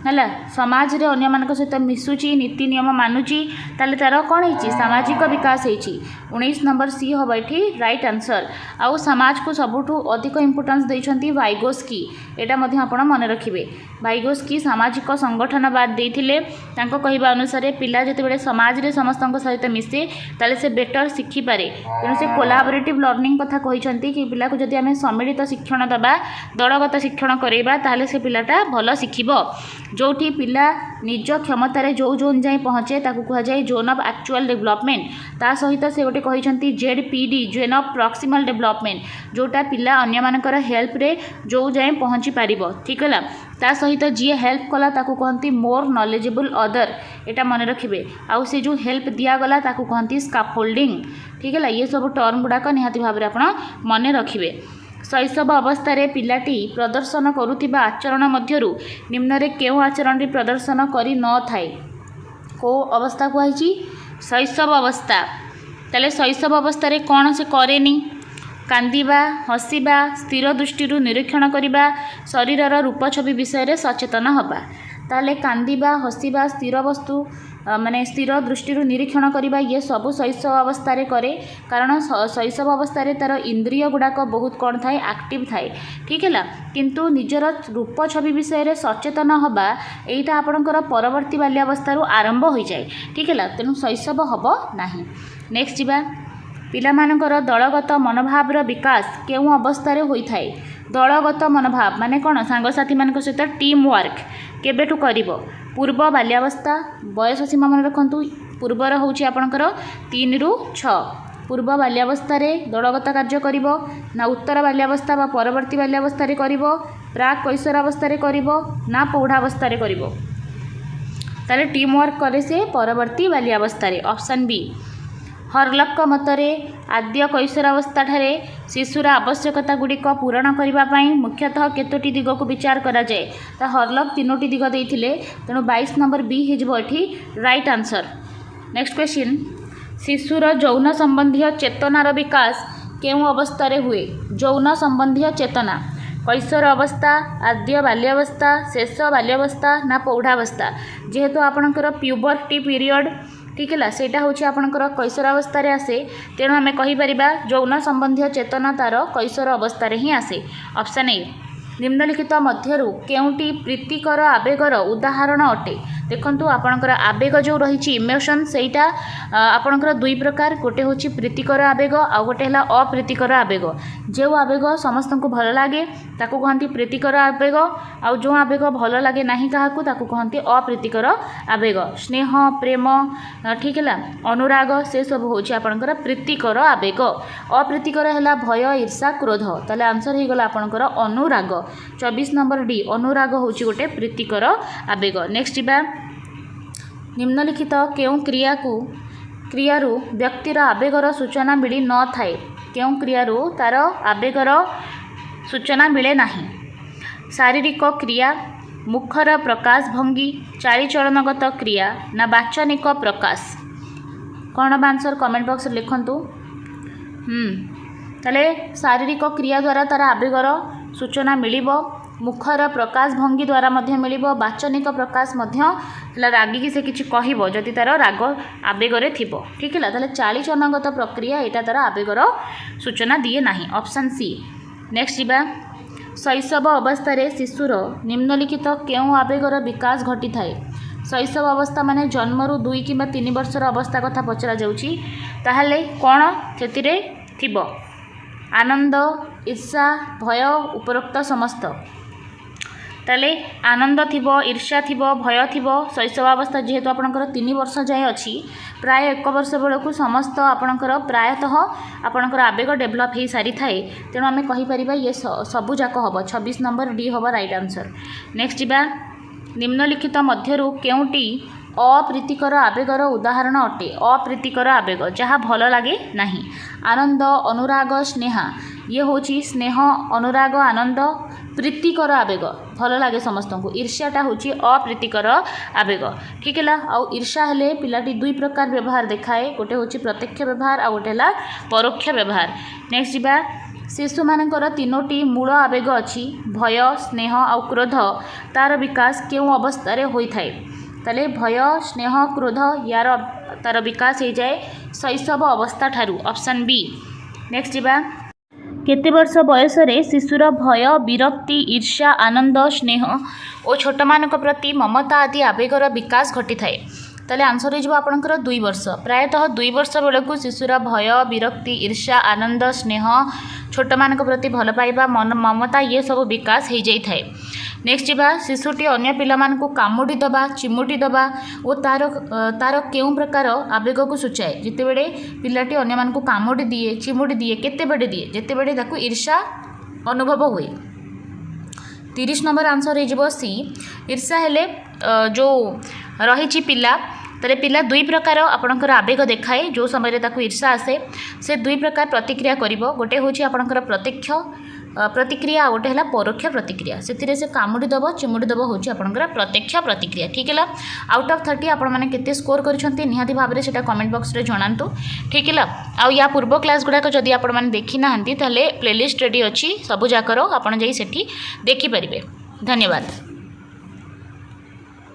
है। समाज रे अन्य मान सहित मिसुची नीति नियम मानुची ताले तार कौन है सामाजिक विकास होती। 19 नंबर सी हम ये राइट आंसर। आउ समाज को सबुठु अधिक इम्पोर्टेंस देइछंती वाइगोस्की, एटा मध्य आपण मन रखिबे। वाइगोस्की सामाजिक संगठनवाद देइथिले, तांको कहिबा अनुसार पिला जेतेबेले समाज रे समस्तक सहित मिसे ताले से बेटर शिखि पारे, तेणु से कोलाबोरेटिव लर्निंग कथा कहिसंती कि पिला को जदि आमे सम्मिलित शिक्षण दबा, दलगत शिक्षण करेबा ताले से पिलाटा भल शिखिबो। जोठी पिला निज क्षमतार जो जोन जाए पहुँचे ताकू कह जाए जोन ऑफ एक्चुअल डेवलपमेंट। ता सहित से गोटे कहते ZPD zone of proximal development, जोटा पिला अन्य मानकर हेल्प रे जो जाए पहुँची पारिबो। ठीक है ता सहित जी हेल्प कला ताकू कहती मोर नॉलेजेबल अदर, एटा मन रखिए। आउ से जो हेल्प दिगला ताकू कहती स्काफोल्डिंग। ठीक है ये सब टर्म गुड़ाक निहाती भाव में आप मन रखिए। शैशव अवस्था पिलाटी प्रदर्शन करुथिबा आचरण मध्यरु निम्न केउं आचरण प्रदर्शन करि न थाए, को अवस्था कहुई शैशव अवस्था। ताले शैशव अवस्था कौन से करेनी, कांदिबा, हसिबा, स्थिर दृष्टि निरीक्षण करिबा, शरीरर रूप छवि विषय सचेतन हबा। ताले कांदिबा, हसिबा, स्थिर वस्तु माने स्थिर दृष्टि निरीक्षण करवा ये सब शैशव अवस्था करे, कारण शैशव अवस्था तार इंद्रिय गुड़ाक बहुत कौन थाए एक्टिव थाए। ठीक है किंतु निजर रूप छवि विषय सचेतन हवा यहाँ आपणकर परवर्ती बाल्यावस्था आरंभ हो जाए। ठीक है तेणु शैशव हम नहीं। नेक्स्ट जीवा पिलामानकर दलगत मनोभाव विकास केउं अवस्था होता है। दलगत मनोभाव माने कौन सांगसाथी मान सहित टीम वर्क केबेठू करिवो, पूर्व बाल्यावस्था बयस सीमा मन रखु पूर्वर हूँ आपणकर 3 ରୁ 6 पूर्व बाल्यावस्था दलगत कार्य करिवो ना उत्तर बाल्यावस्था बा परवर्ती बाल्यावस्था करिवो, प्राक कैशोर अवस्था करिवो ना पौढ़ावस्था करिवो। ताले टीम वर्क करे से परवर्ती बाल्यावस्था। Option B. हरलक मतरे आद्य कैशोरावस्था ठारे शिशुर आवश्यकता गुड़िक पूरण करने मुख्यतः केतोटी दिग को विचार करा जाए तो हरलक तीनोटी दिग देते तेणु 22 नंबर बी हो राइट आंसर। नेक्स्ट क्वेश्चन शिशुर यौन संबंधी चेतनार विकास केउं अवस्था हुए यौन संबंधी चेतना कैशोर अवस्था आद्य बाल्यावस्था शेष बाल्यावस्था ना पौढ़ावस्था जेहेतु आपणकर प्यूबर्टी पीरियड ठीक है सेटा हूँ आपणकर कैशोर अवस्था आसे तेणु आम कहीपर यौन संबंधी चेतना तार कैशोर अवस्था ही आसे। ऑप्शन ए निम्नलिखित मध्यरु केउंटी प्रीतिकर आवेगर उदाहरण अटे देखंतु आपणकर आवेग जो रही इमोशन सेटा आपणकर दुई प्रकार गोटे हूँ प्रीतिकर आवेग आ गोटे है अप्रीतिकर आवेग जो आवेग समस्त को भल लगे ताकू कहती प्रीतिकर आवेग आ जो आवेग भल लगे ना क्या कहती अप्रीतिकर आवेग स्नेह प्रेम ठीक है अनुराग से सब हूँ आपणकर प्रीतिकर आवेग अप्रीतिकर है भय ईर्षा क्रोध ताले आंसर हो गला आपणकर अनुराग 24 नंबर डी अनुराग हूँ गोटे प्रीतिकर आवेग। नेक्स्ट जीवा निम्नलिखित केउं क्रियारू व्यक्तिर आवेगर सूचना मिली न थाए केउं क्रियारू तार आवेगर सूचना मिले नाही शारीरिक क्रिया मुखर प्रकाश भंगी चालीचलनगत क्रिया ना वाचनिक प्रकाश कौन आंसर कमेंट बॉक्स लिखंतु। ताले शारीरिक क्रिया द्वारा तार आवेगर सूचना मिलिबो मुखर प्रकाश भंगी द्वारा मध्य मिलिबो वाचनिक प्रकाश मध्य रागिकी से किछि कहिबो जदि तार राग आवेगरे थिबो ठीक है ताले चालीचलनगत प्रक्रिया एटा तार आवेगर सूचना दिए नाही। Option C. नेक्स्ट जीवा शैशव अवस्था शिशुर निम्नलिखित केउं आवेगर विकास घटी थाए शैशव अवस्था माने जन्मरू 2 किंबा 3 वर्षर अवस्था कथा पचरा जाउछि ताहले कोन सेतिरे थिबो आनंद ईर्षा भय उपरोक्त समस्त ताले आनंद थिबो ईर्षा थिबो भय थिबो शैशवावस्था जेहेतु आपणकर 3 वर्ष जाए अच्छी प्राय 1 वर्ष बेलू समस्त आपणकर प्रायतः आपणकर आवेग डेभलप हो सारी थाए तेणु आम कहीपर ये सबू जाक हम 26 नंबर डी हम राइट आंसर। नेक्स्ट जीवा निम्नलिखित मध्यरु केउंटी अप्रीतिकर आवेगर उदाहरण अटे अप्रीतिकर आवेग जहाँ भल लगे नहीं आनंद अनुराग स्नेहा ये हूँ स्नेह अनुराग आनंद प्रीतिकर आवेग भल लगे समस्त को ईर्ष्याटा हूँ अप्रीतिकर आवेग ठीक है आउ ईर्ष्या हेले पिलाटी 2 प्रकार व्यवहार देखाए गोटे हूँ प्रत्यक्ष व्यवहार आ गोटे है परोक्ष व्यवहार। नेक्स्ट जीवा शिशु मानकर 3टी मूल आवेग अच्छी भय स्नेह आउ क्रोध तार विकास केउं अवस्था होता है ताले भय स्नेह क्रोध यार तार विकास हो जाए शैशव अवस्था ठारू। Option B. नेक्स्ट जीवा केते वर्ष बयस शिशुर भय विरक्ति ईर्ष्या आनंद स्नेह और छोट मानक प्रति ममता आदि आवेगर विकास घटी थाए ताले आंसर हो आपणकर 2 वर्ष प्रायतः 2 वर्ष बेलू शिशुर भय विरक्ति ईर्ष्या आनंद स्नेह छोट मानक प्रति भल पाइबा ममता ये सब विकास हो जाए थाए। नेक्स्ट जीवा शिशुटी अन्य पिलामानकु कामुड़ी दबा चिमुटी दबा और तार केउं प्रकार आवेग को सूचाए जितेबेले पिलाटी अन्य मानकु कामुड़ी दिए चिमुटी दिए केतेबेले दिए जेतेबेले ताकु ईर्ष्या अनुभव हुए। 30 नंबर आंसर हो सी ईर्ष्या हेले जो रही पिला तारे पिला 2 प्रकार आपणकर आवेग देखाए जो समय ताकु ईर्ष्या आसे से 2 प्रकार प्रतिक्रिया करिवो गोटे होची आपणकर प्रत्यक्ष प्रतिक्रिया गोटे है परोक्ष प्रतिक्रिया से कामुड़ी दब चिमुड़ी दब हूँ आपंकर प्रत्यक्ष प्रतिक्रिया ठीक है। आउट ऑफ 30 आपण मैंने केते स्कोर करछंती निहाती भाव में सेटा कमेंट बॉक्स रे जणांतु ठीक है। आउ या पूर्व क्लास गुड़ाक जदि आपण मैंने देखी नाहांती ताले प्लेलिस्ट रेडी अच्छी सबू जाकर आपण जाई सेठी देखि परिबे। धन्यवाद।